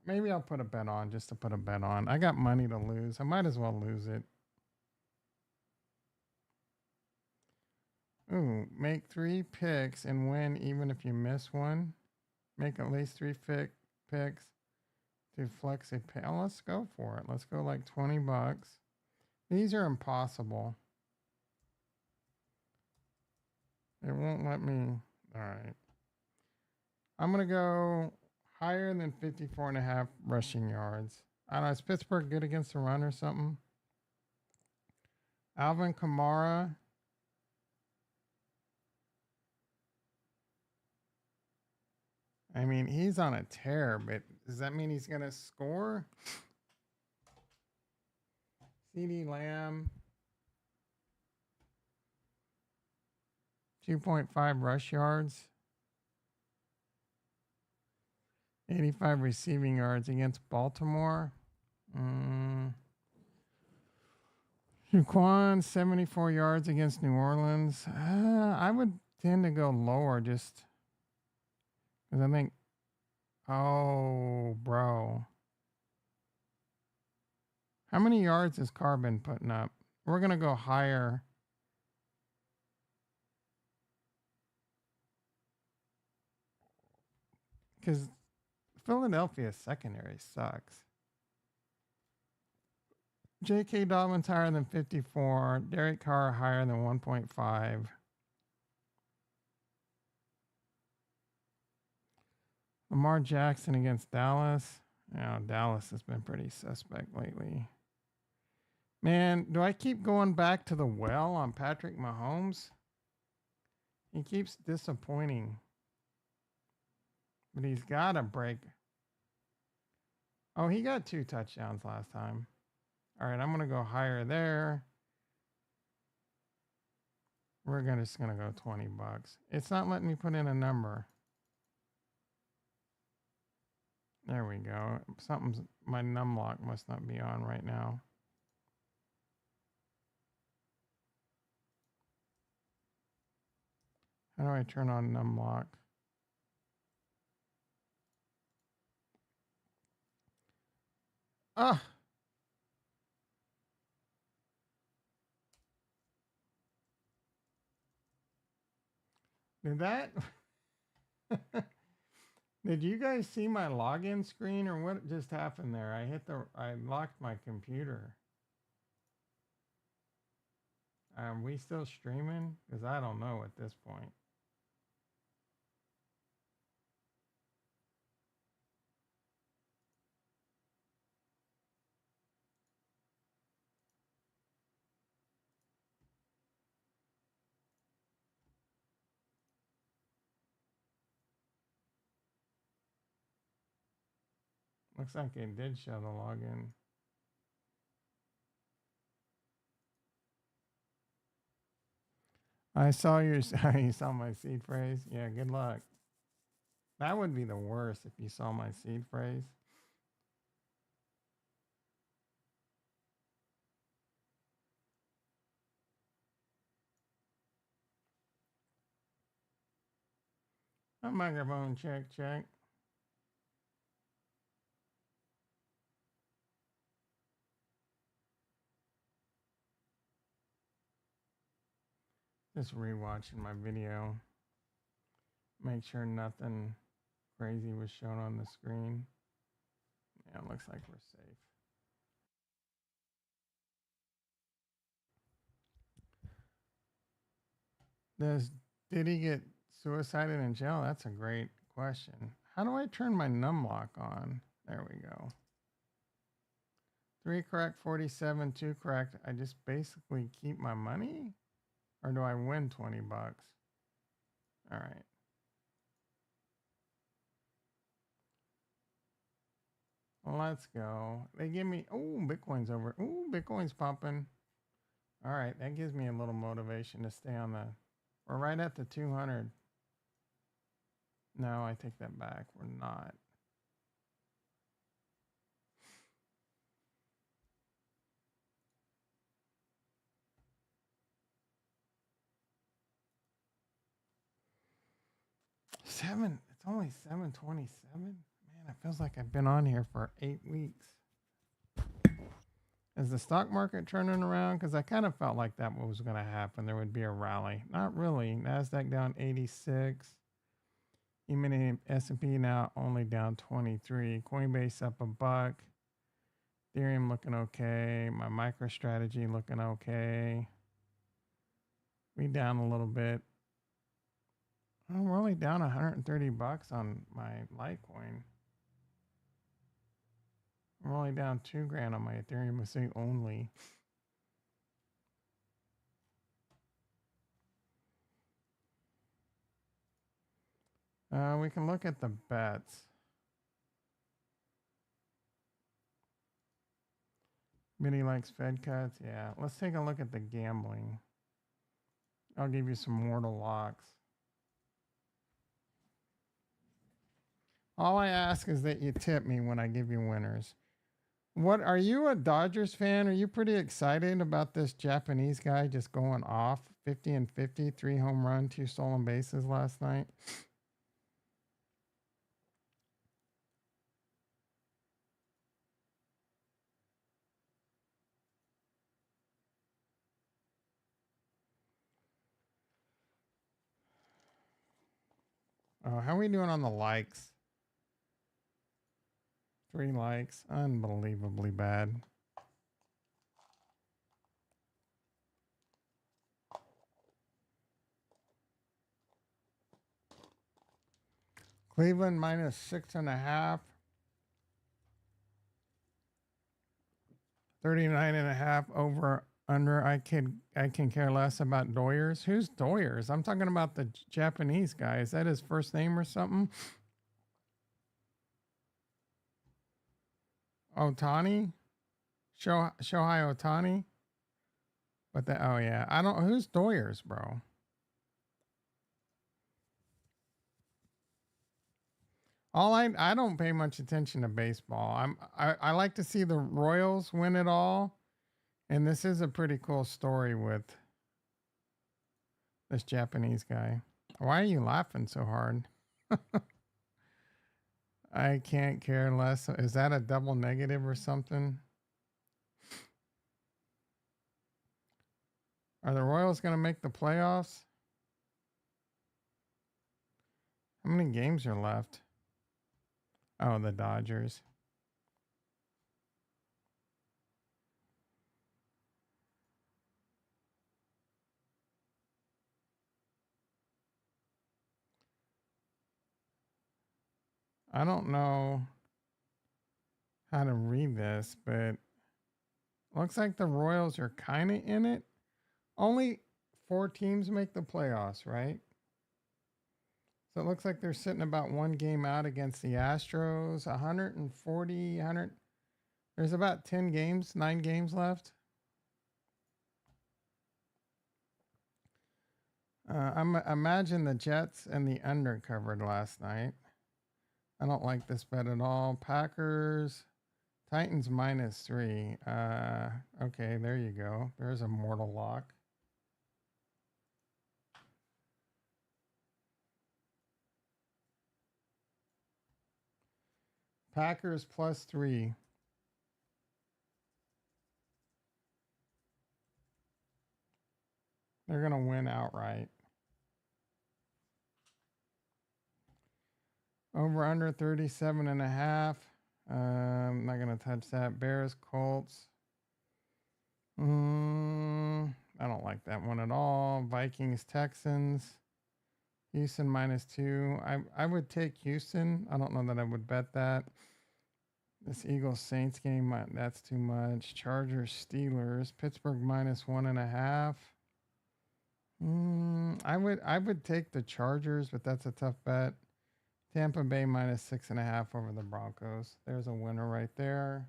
maybe I'll put a bet on just to put a bet on. I got money to lose. I might as well lose it. Ooh, make 3 picks and win even if you miss one. Make at least 3 picks to flex a pay. Oh, let's go for it. Let's go like $20. These are impossible. It won't let me. All right. I'm going to go higher than 54.5 rushing yards. I don't know. Is Pittsburgh good against the run or something? Alvin Kamara. I mean, he's on a tear, but does that mean he's going to score? CD Lamb. 2.5 rush yards. 85 receiving yards against Baltimore. Juquan, 74 yards against New Orleans. I would tend to go lower just because I think, oh, bro. How many yards has Carr been putting up? We're going to go higher. Because Philadelphia's secondary sucks. J.K. Dobbins higher than 54. Derek Carr higher than 1.5. Lamar Jackson against Dallas. Yeah, Dallas has been pretty suspect lately. Man, do I keep going back to the well on Patrick Mahomes? He keeps disappointing. But he's got to break. Oh, he got 2 touchdowns last time. All right, I'm going to go higher there. We're just going to go $20. It's not letting me put in a number. There we go. My num lock must not be on right now. How do I turn on num lock? Ah! Did that? Did you guys see my login screen or what just happened there? I locked my computer. Are we still streaming? Because I don't know at this point. Looks like it did show the login. I saw you saw my seed phrase. Yeah, good luck. That would be the worst if you saw my seed phrase. A microphone check. Just rewatching my video. Make sure nothing crazy was shown on the screen. Yeah, it looks like we're safe. Did he get suicided in jail? That's a great question. How do I turn my num lock on? There we go. 3 correct, 47, 2 correct. I just basically keep my money? Or do I win 20 bucks? All right. Let's go. They give me, oh, Bitcoin's over. Oh, Bitcoin's pumping. All right, that gives me a little motivation to stay on the, we're right at the 200. No, I take that back. We're not. It's only 7:27. Man, it feels like I've been on here for 8 weeks. Is the stock market turning around? Because I kind of felt like that was going to happen. There would be a rally. Not really. NASDAQ down 86. E-mini S&P now only down 23. Coinbase up $1. Ethereum looking okay. My MicroStrategy looking okay. We down a little bit. Oh, we're only down $130 on my Litecoin. I'm only down $2,000 on my Ethereum. I say only. We can look at the bets. Mini likes Fed cuts. Yeah, let's take a look at the gambling. I'll give you some mortal locks. All I ask is that you tip me when I give you winners. What, are you a Dodgers fan? Are you pretty excited about this Japanese guy just going off 50 and 50, 3 home run, 2 stolen bases last night? Oh, how are we doing on the likes? 3 likes. Unbelievably bad. Cleveland minus 6.5. 39.5 over under. I can care less about Doyers. Who's Doyers? I'm talking about the Japanese guy. Is that his first name or something? Otani? Shohei Otani? But the, oh yeah. I don't, who's Doyers, bro? I don't pay much attention to baseball. I like to see the Royals win it all. And this is a pretty cool story with this Japanese guy. Why are you laughing so hard? I can't care less. Is that a double negative or something? Are the Royals going to make the playoffs? How many games are left? Oh, the Dodgers. I don't know how to read this, but looks like the Royals are kind of in it. Only 4 teams make the playoffs, right? So it looks like they're sitting about 1 game out against the Astros. 140. There's about 10 games, 9 games left. Imagine the Jets and the under covered last night. I don't like this bet at all. Packers, Titans -3. Okay, there you go. There's a mortal lock. Packers +3. They're going to win outright. Over under 37.5. I'm not going to touch that. Bears, Colts. I don't like that one at all. Vikings, Texans. Houston -2. I would take Houston. I don't know that I would bet that. This Eagles Saints game, that's too much. Chargers, Steelers. Pittsburgh -1.5. I would take the Chargers, but that's a tough bet. Tampa Bay -6.5 over the Broncos. There's a winner right there.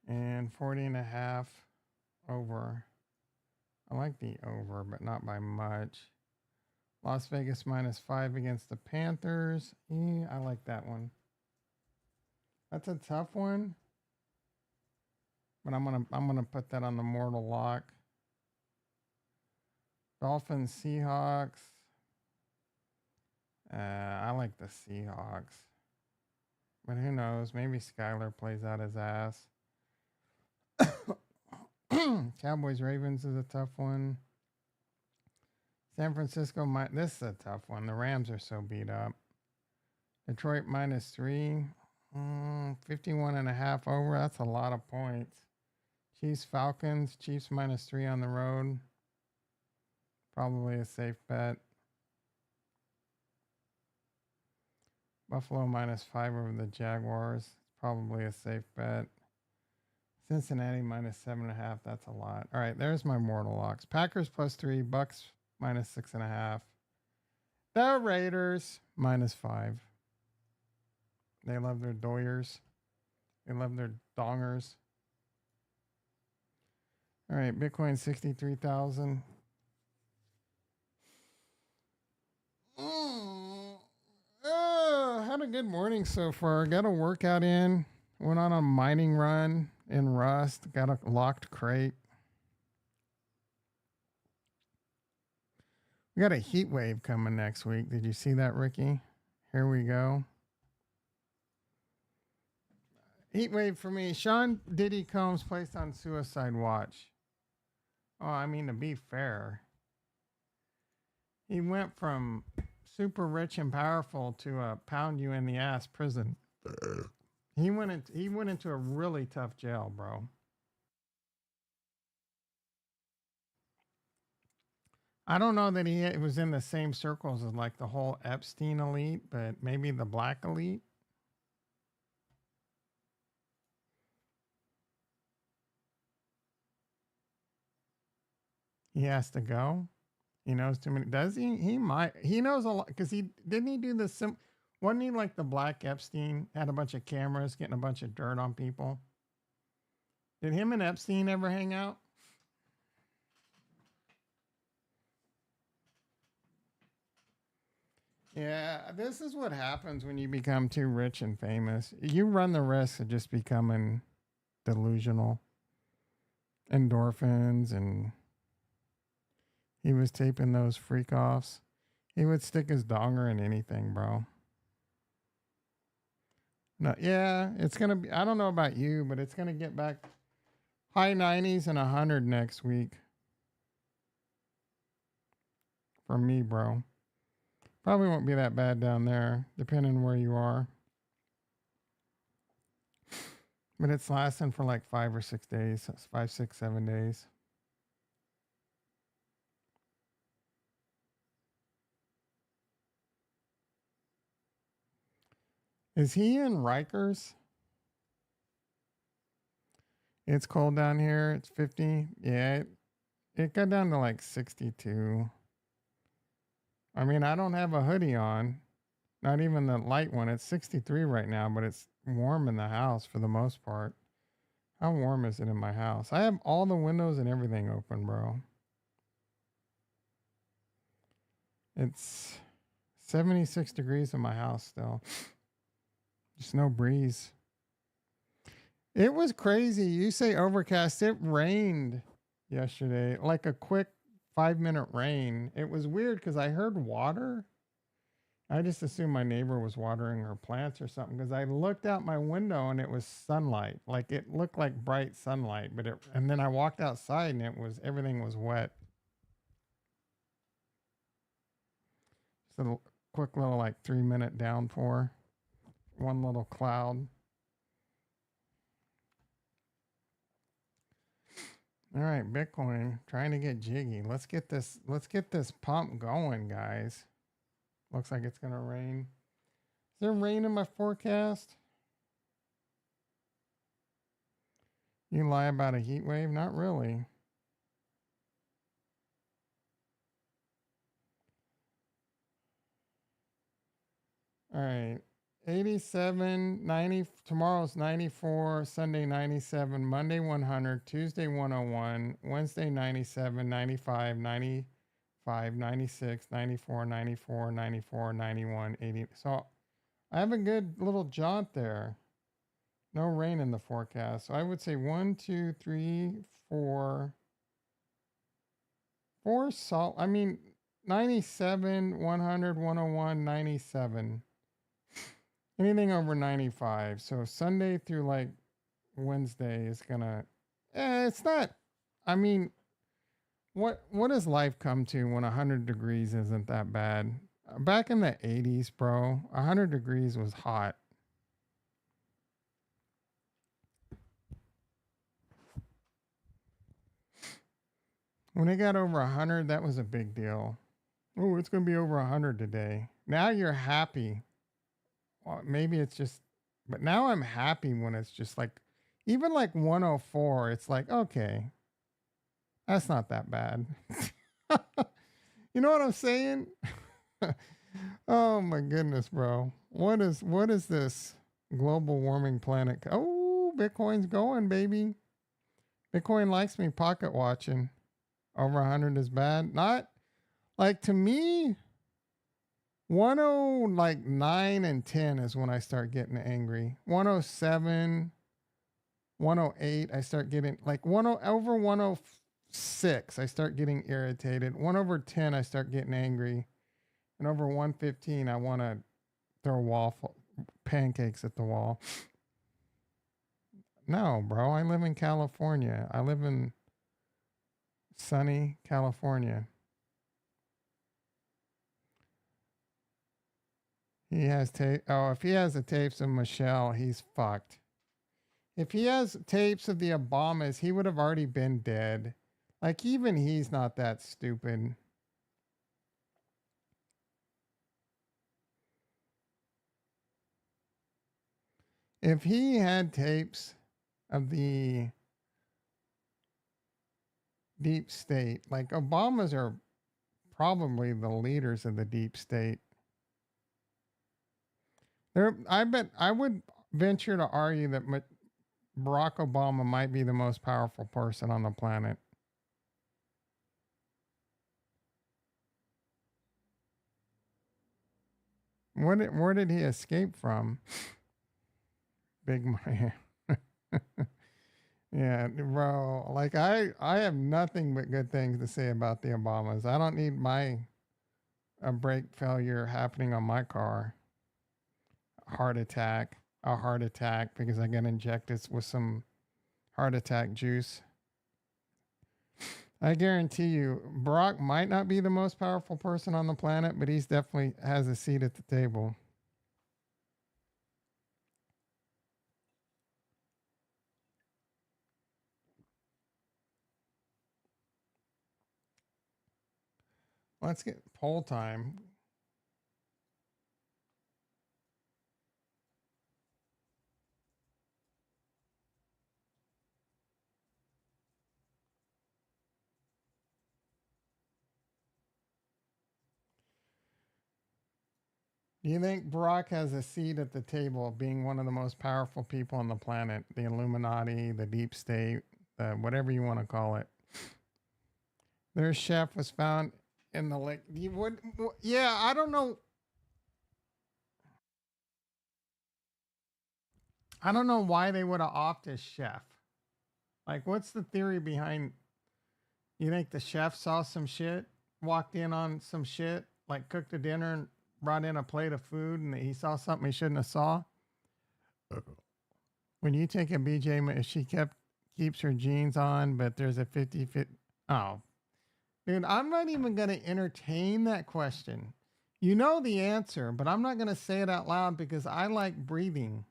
And 40.5 over. I like the over, but not by much. Las Vegas -5 against the Panthers. I like that one. That's a tough one. But I'm gonna put that on the mortal lock. Dolphins, Seahawks. I like the Seahawks. But who knows? Maybe Skyler plays out his ass. Cowboys, Ravens is a tough one. San Francisco, this is a tough one. The Rams are so beat up. Detroit -3. 51.5 over. That's a lot of points. Chiefs, Falcons. Chiefs -3 on the road. Probably a safe bet. Buffalo -5 over the Jaguars. Probably a safe bet. Cincinnati -7.5. That's a lot. All right, there's my mortal locks. Packers +3. Bucks -6.5. The Raiders -5. They love their doyers. They love their dongers. All right, Bitcoin 63,000. Had a good morning so far. Got a workout in. Went on a mining run in Rust. Got a locked crate. We got a heat wave coming next week. Did you see that, Ricky? Here we go. Heat wave for me. Sean Diddy Combs placed on suicide watch. Oh, I mean, to be fair, he went from super rich and powerful to a pound you in the ass prison. He went into a really tough jail, bro. I don't know that he was in the same circles as like the whole Epstein elite, but maybe the black elite. He has to go. He knows too many. Does he? He might. He knows a lot because he do the wasn't he like the black Epstein? Had a bunch of cameras, getting a bunch of dirt on people. Did him and Epstein ever hang out? Yeah, this is what happens when you become too rich and famous. You run the risk of just becoming delusional. Endorphins, and he was taping those freak offs. He would stick his donger in anything, bro. No, yeah, it's gonna be. I don't know about you, but it's gonna get back high 90s and 100 next week. For me, bro. Probably won't be that bad down there, depending on where you are. But it's lasting for like 5 or 6 days. 5, 6, 7 days. Is he in Rikers? It's cold down here. It's 50. Yeah, it got down to like 62. I mean, I don't have a hoodie on. Not even the light one. It's 63 right now, but it's warm in the house for the most part. How warm is it in my house? I have all the windows and everything open, bro. It's 76 degrees in my house still. Just no breeze. It was crazy. You say overcast. It rained yesterday. Like a quick 5-minute rain. It was weird because I heard water. I just assumed my neighbor was watering her plants or something because I looked out my window and it was sunlight. Like it looked like bright sunlight, but and then I walked outside and everything was wet. Just a quick little like 3-minute downpour. One little cloud. All right, Bitcoin trying to get jiggy. Let's get this pump going, guys. Looks like it's gonna rain. Is there rain in my forecast? You lie about a heat wave? Not really. All right. 87, 90, tomorrow's 94, Sunday 97, Monday 100, Tuesday 101, Wednesday 97, 95, 95, 96, 94, 94, 94, 91, 80. So I have a good little jaunt there. No rain in the forecast. So I would say 1, 2, 3, 4. 4 salt. I mean, 97, 100, 101, 97. Anything over 95. So Sunday through like Wednesday is gonna. It's not. I mean, what does life come to when 100 degrees isn't that bad? Back in the 80s, bro, 100 degrees was hot. When it got over 100, that was a big deal. Oh, it's gonna be over 100 today. Now you're happy. Well, maybe it's just, but now I'm happy when it's just like, even like 104, it's like, okay, that's not that bad. You know what I'm saying? Oh my goodness, bro. What is this global warming planet? Oh, Bitcoin's going, baby. Bitcoin likes me pocket watching. Over 100 is bad. Not like, to me, 109 and 10 is when I start getting angry. 107, 108, I start getting like over 106, I start getting irritated. 1 over 10, I start getting angry. And over 115, I want to throw pancakes at the wall. No, bro, I live in California. I live in sunny California. He has tape. Oh, if he has the tapes of Michelle, he's fucked. If he has tapes of the Obamas, he would have already been dead. Like, even he's not that stupid. If he had tapes of the deep state, like Obamas are probably the leaders of the deep state. I would venture to argue that Barack Obama might be the most powerful person on the planet. Where did he escape from? Big money. Yeah, bro. Like I have nothing but good things to say about the Obamas. I don't need a brake failure happening on my car. A heart attack because I got injected with some heart attack juice. I guarantee you, Barack might not be the most powerful person on the planet, but he's definitely has a seat at the table. Let's get poll time. Do you think Barack has a seat at the table of being one of the most powerful people on the planet? The Illuminati, the deep state, whatever you want to call it. Their chef was found in the lake. Yeah, I don't know. I don't know why they would have offed his chef. Like, what's the theory behind? You think the chef saw some shit, walked in on some shit, like cooked a dinner and brought in a plate of food and he saw something he shouldn't have saw. When you take a BJ, if she keeps her jeans on, but there's a 50 fit. Oh, dude, I'm not even going to entertain that question. You know the answer, but I'm not going to say it out loud because I like breathing.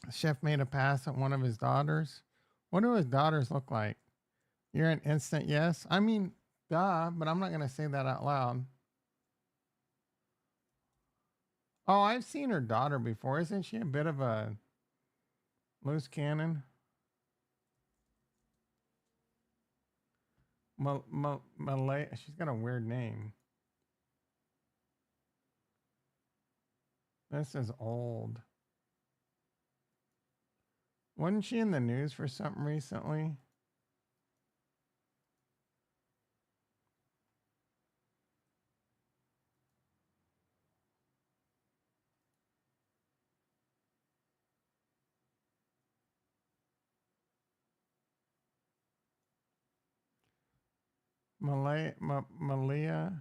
The chef made a pass at one of his daughters. What do his daughters look like? You're an instant yes. I mean, duh, but I'm not going to say that out loud. Oh, I've seen her daughter before. Isn't she a bit of a loose cannon? Malay. She's got a weird name. This is old. Wasn't she in the news for something recently? Malia.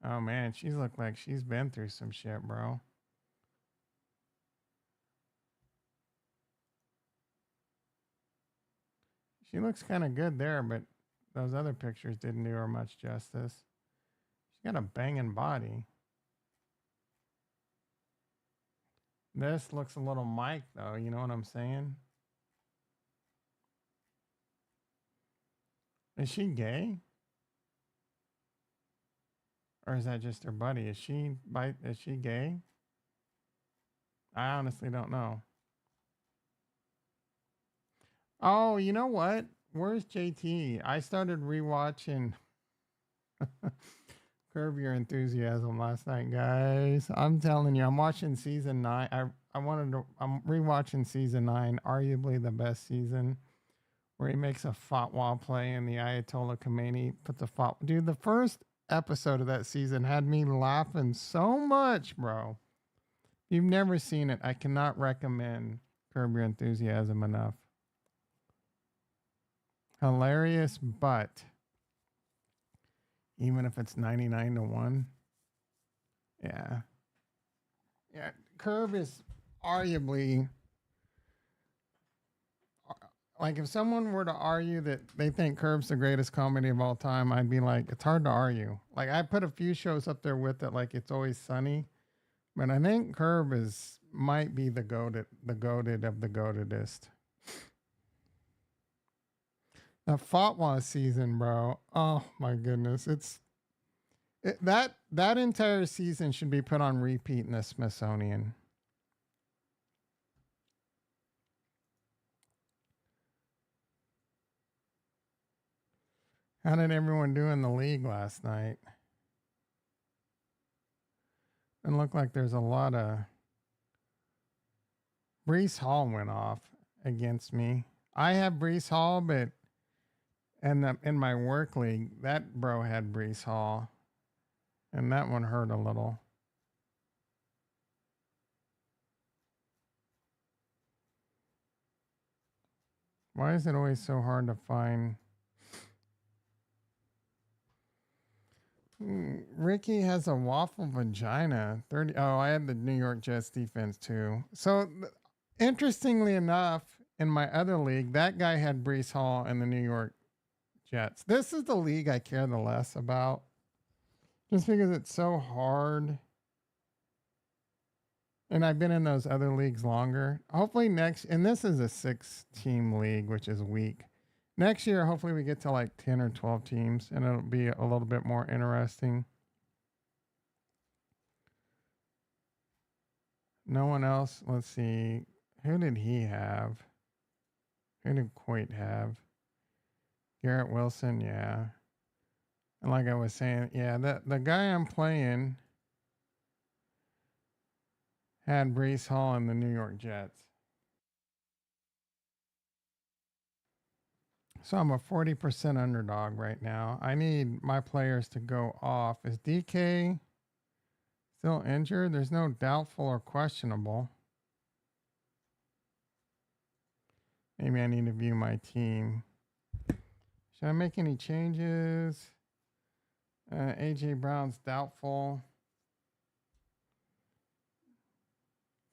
Oh man, she's looked like she's been through some shit, bro. She looks kind of good there, but those other pictures didn't do her much justice. She's got a banging body. This looks a little Mike, though. You know what I'm saying? Is she gay? Or is that just her buddy? Is she gay? I honestly don't know. Oh, you know what? Where's JT? I started rewatching Curb Your Enthusiasm last night, guys. I'm telling you, I'm watching season 9. I'm rewatching season 9, arguably the best season, where he makes a fatwa play and the Ayatollah Khomeini puts a fatwa. Dude, the first episode of that season had me laughing so much, bro. If you've never seen it, I cannot recommend Curb Your Enthusiasm enough. Hilarious, but even if it's 99 to 1. Yeah. Yeah. Curb is arguably, like, if someone were to argue that they think Curb's the greatest comedy of all time, I'd be like, it's hard to argue. Like, I put a few shows up there with it, like It's Always Sunny, but I think Curb might be the goated of the goatedest. The Fatwa season, bro. Oh my goodness. That entire season should be put on repeat in the Smithsonian. How did everyone do in the league last night? It looked like there's a lot of... Brees Hall went off against me. I have Brees Hall, but in my work league, that bro had Brees Hall. And that one hurt a little. Why is it always so hard to find? Ricky has a waffle vagina. 30. Oh, I had the New York Jets defense too. So, interestingly enough, in my other league, that guy had Brees Hall and the New York Jets. This is the league I care the less about. Just because it's so hard. And I've been in those other leagues longer. Hopefully and this is a 6-team league, which is weak. Next year, hopefully we get to like 10 or 12 teams, and it'll be a little bit more interesting. No one else. Let's see. Who did he have? Who did Coit have? Garrett Wilson, yeah. And like I was saying, yeah, the guy I'm playing had Brees Hall and the New York Jets. So I'm a 40% underdog right now. I need my players to go off. Is DK still injured? There's no doubtful or questionable. Maybe I need to view my team. Should I make any changes? AJ Brown's doubtful.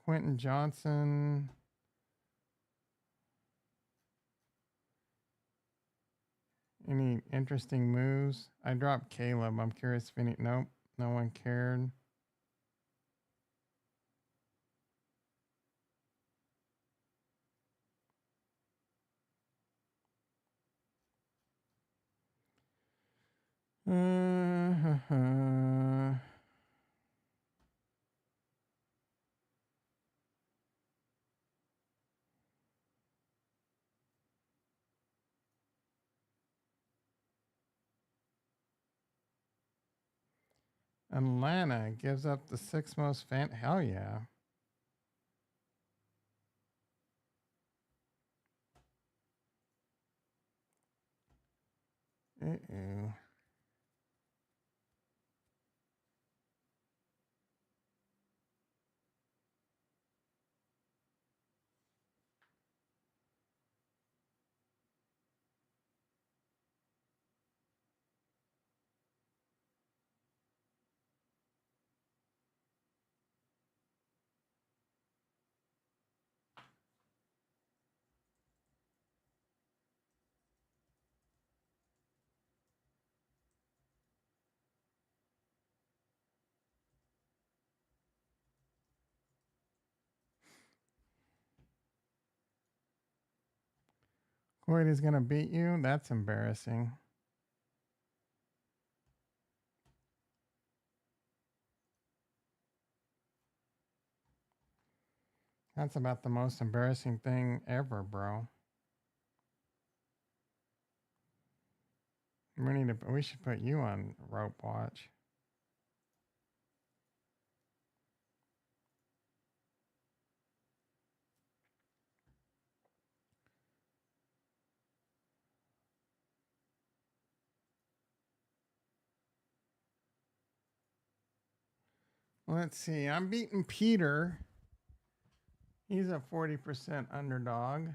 Quentin Johnson. Any interesting moves? I dropped Caleb. I'm curious if any. Nope. No one cared. Atlanta gives up the 6th most fan. Hell yeah. Uh-oh. Coit is going to beat you? That's embarrassing. That's about the most embarrassing thing ever, bro. We should put you on rope watch. Let's see. I'm beating Peter. He's a 40% underdog.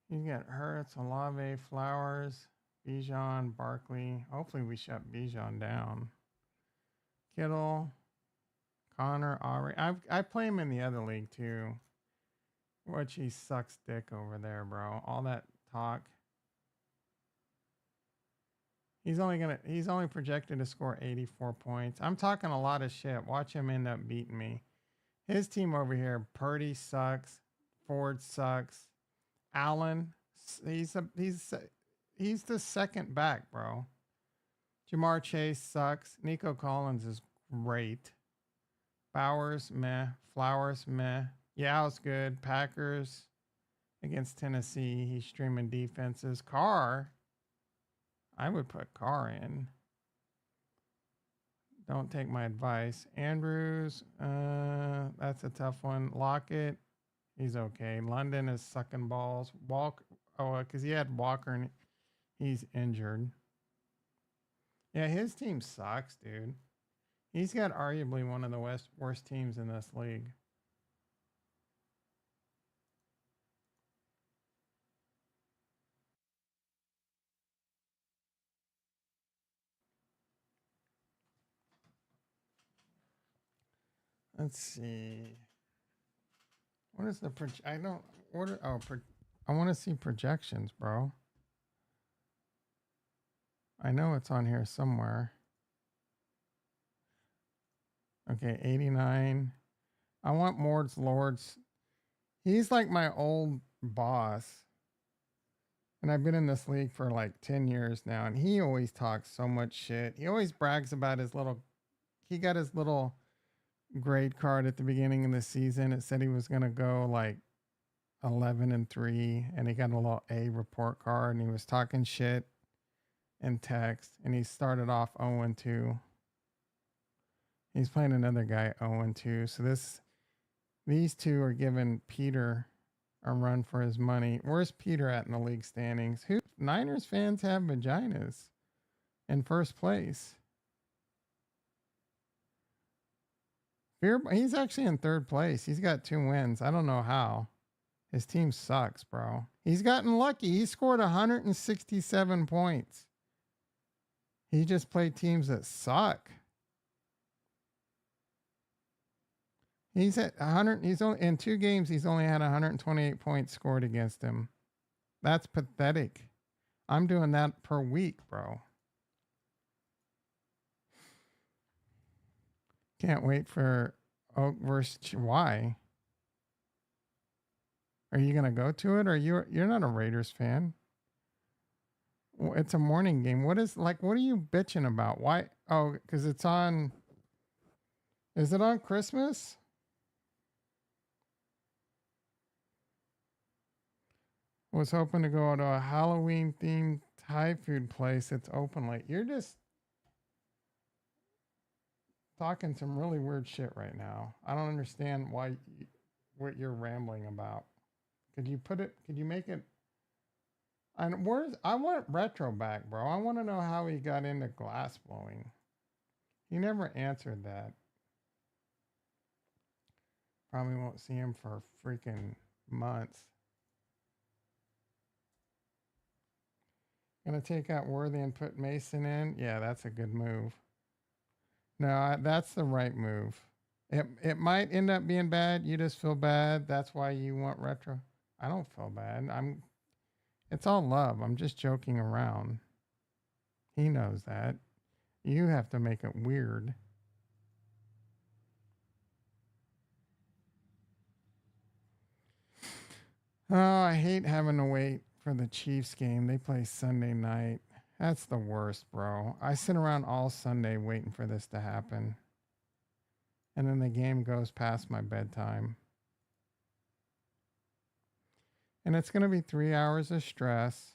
You got Hurts, Olave, Flowers, Bijan, Barkley. Hopefully we shut Bijan down. Kittle, Connor, Aubrey. I play him in the other league too. Which he sucks dick over there, bro. All that talk. He's only projected to score 84 points. I'm talking a lot of shit. Watch him end up beating me. His team over here, Purdy sucks. Ford sucks. Allen, he's the second back, bro. Jamar Chase sucks. Nico Collins is great. Bowers, meh. Flowers, meh. Yow's good. Packers against Tennessee. He's streaming defenses. Carr, I would put Carr in. Don't take my advice. Andrews, that's a tough one. Lockett, he's okay. London is sucking balls. Because he had Walker and he's injured. Yeah, his team sucks, dude. He's got arguably one of the worst teams in this league. Let's see. What is the I don't order. Oh, I want to see projections, bro. I know it's on here somewhere. Okay, 89. I want Mord's Lords. He's like my old boss. And I've been in this league for like 10 years now. And he always talks so much shit. He always brags about he got his little grade card at the beginning of the season. It said he was going to go like 11-3. And he got a little A report card. And he was talking shit in text. And he started off 0-2. He's playing another guy 0-2. So these two are giving Peter a run for his money. Where's Peter at in the league standings? Niners fans have vaginas in first place. He's actually in third place. He's got 2 wins. I don't know how. His team sucks, bro. He's gotten lucky. He scored 167 points. He just played teams that suck. He's at 100. He's only in 2 games. He's only had 128 points scored against him. That's pathetic. I'm doing that per week, bro. Can't wait for Oak versus why? Are you gonna go to it, or you're not a Raiders fan? It's a morning game. What are you bitching about? Why? Oh, because it's on. Is it on Christmas? Was hoping to go to a Halloween themed Thai food place that's open late. You're just talking some really weird shit right now. I don't understand what you're rambling about. Could you make it? And I want Retro back, bro. I want to know how he got into glass blowing. He never answered that. Probably won't see him for freaking months. Gonna take out Worthy and put Mason in? Yeah, that's a good move. No, that's the right move. It might end up being bad. You just feel bad. That's why you want Retro. I don't feel bad. It's all love. I'm just joking around. He knows that. You have to make it weird. Oh, I hate having to wait for the Chiefs game. They play Sunday night. That's the worst, bro. I sit around all Sunday waiting for this to happen. And then the game goes past my bedtime. And it's going to be 3 hours of stress.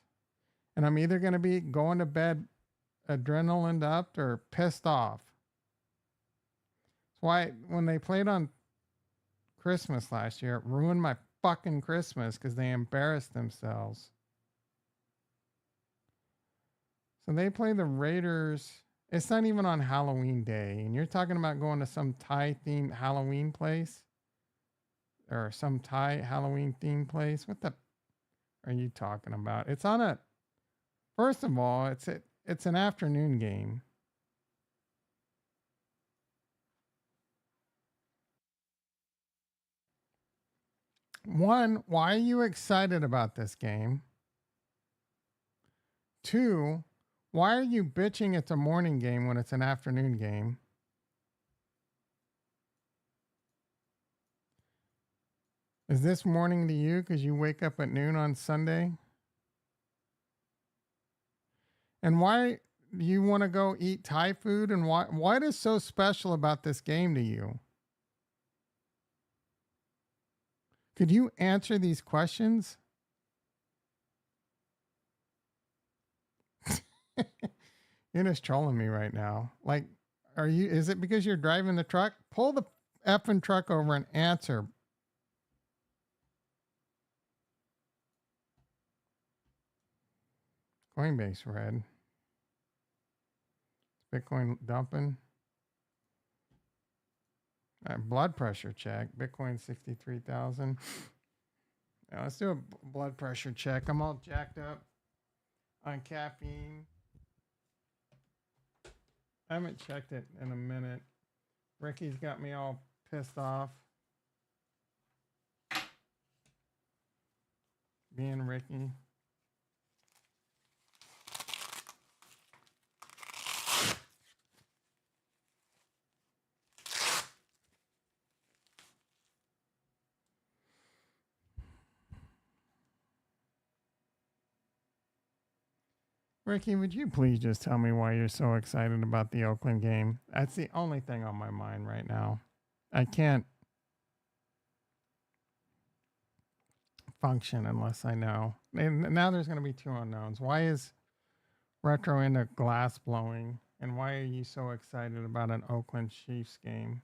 And I'm either going to be going to bed adrenaline up or pissed off. That's why when they played on Christmas last year, it ruined my fucking Christmas because they embarrassed themselves. So they play the Raiders. It's not even on Halloween day. And you're talking about going to some Thai themed Halloween place? Or some Thai Halloween themed place? What the are you talking about? It's on a, first of all, it's an afternoon game. One, why are you excited about this game? 2, why are you bitching it's a morning game when it's an afternoon game? Is this morning to you because you wake up at noon on Sunday? And why do you want to go eat Thai food? And what is so special about this game to you? Could you answer these questions? You're just trolling me right now. Like, is it because you're driving the truck? Pull the effing truck over and answer. Coinbase red. Bitcoin dumping. Blood pressure check. Bitcoin 63,000. Yeah, let's do a blood pressure check. I'm all jacked up on caffeine. I haven't checked it in a minute. Ricky's got me all pissed off. Being Ricky. Ricky, would you please just tell me why you're so excited about the Oakland game? That's the only thing on my mind right now. I can't function unless I know. And now there's going to be 2 unknowns. Why is Retro into glass blowing? And why are you so excited about an Oakland Chiefs game?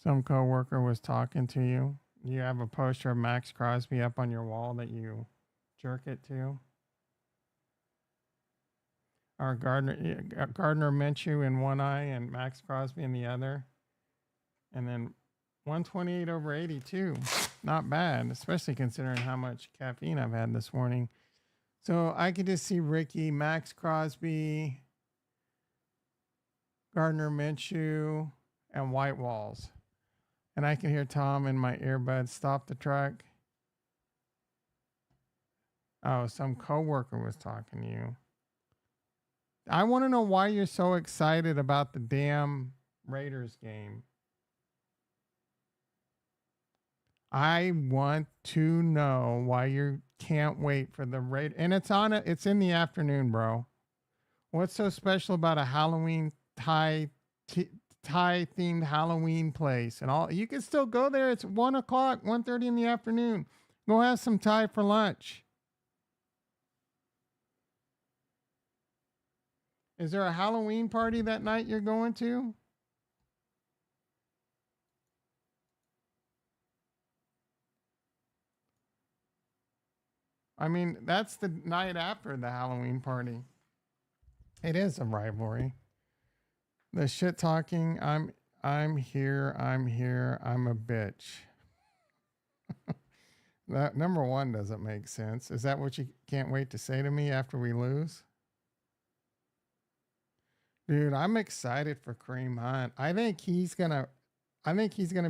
Some coworker was talking to you. You have a poster of Max Crosby up on your wall that you jerk it to. Our Gardner Minshew in one eye and Max Crosby in the other. And then 128 over 82. Not bad, especially considering how much caffeine I've had this morning. So I could just see Ricky, Max Crosby, Gardner Minshew, and White Walls. And I can hear Tom in my earbuds. Stop the truck. Oh, some coworker was talking to you. I want to know why you're so excited about the damn Raiders game. I want to know why you can't wait for the Raiders. And it's in the afternoon, bro. What's so special about a Halloween Thai themed Halloween place and all? You can still go there. It's 1 o'clock, 1:30 in the afternoon. Go have some Thai for lunch. Is there a Halloween party that night you're going to? I mean, that's the night after the Halloween party. It is a rivalry. The shit talking, I'm here, I'm a bitch. That number one doesn't make sense. Is that what you can't wait to say to me after we lose? Dude, I'm excited for Kareem Hunt. I think he's gonna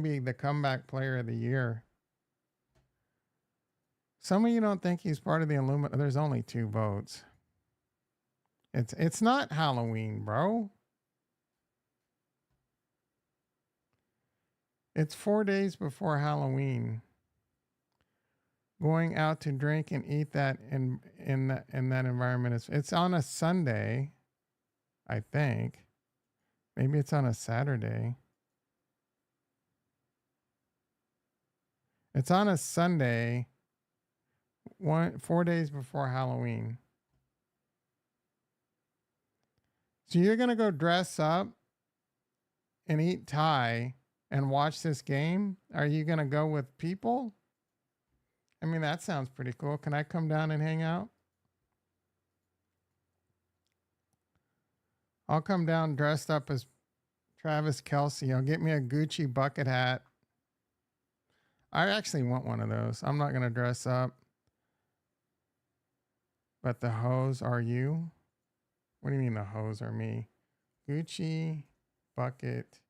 be the comeback player of the year. Some of you don't think he's part of the Illuminati. There's only 2 votes. It's not Halloween, bro. It's 4 days before Halloween. Going out to drink and eat that in that environment it's on a Sunday, I think. Maybe it's on a Saturday. It's on a Sunday. 4 days before Halloween. So you're going to go dress up and eat Thai and watch this game? Are you going to go with people? I mean, that sounds pretty cool. Can I come down and hang out? I'll come down dressed up as Travis Kelce. I'll get me a Gucci bucket hat. I actually want one of those. I'm not going to dress up. But the hoes are you? What do you mean the hoes are me? Gucci bucket.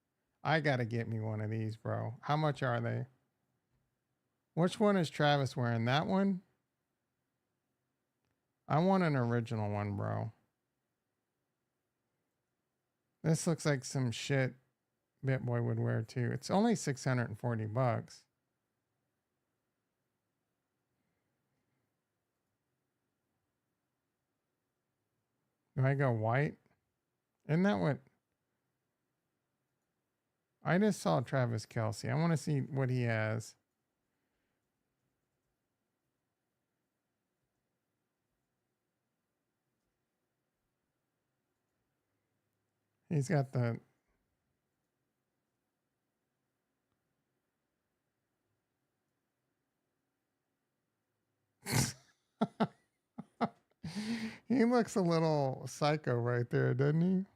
I got to get me one of these, bro. How much are they? Which one is Travis wearing? That one? I want an original one, bro. This looks like some shit BitBoy would wear too. It's only $640. Do I go white? Isn't that what? I just saw Travis Kelce. I want to see what he has. He's got the... He looks a little psycho right there, doesn't he?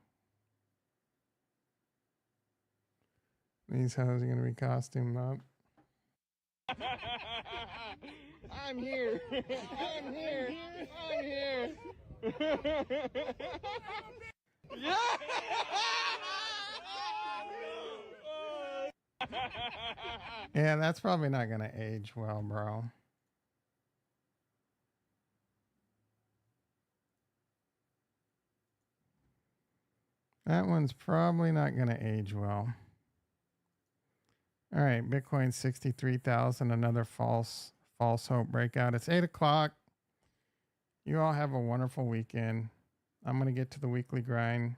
These hoes are going to be costumed up. I'm here. I'm here. I'm here. Yeah, that's probably not going to age well, bro. That one's probably not going to age well. All right, Bitcoin 63,000, another false hope breakout. It's 8 o'clock. You all have a wonderful weekend. I'm going to get to the weekly grind.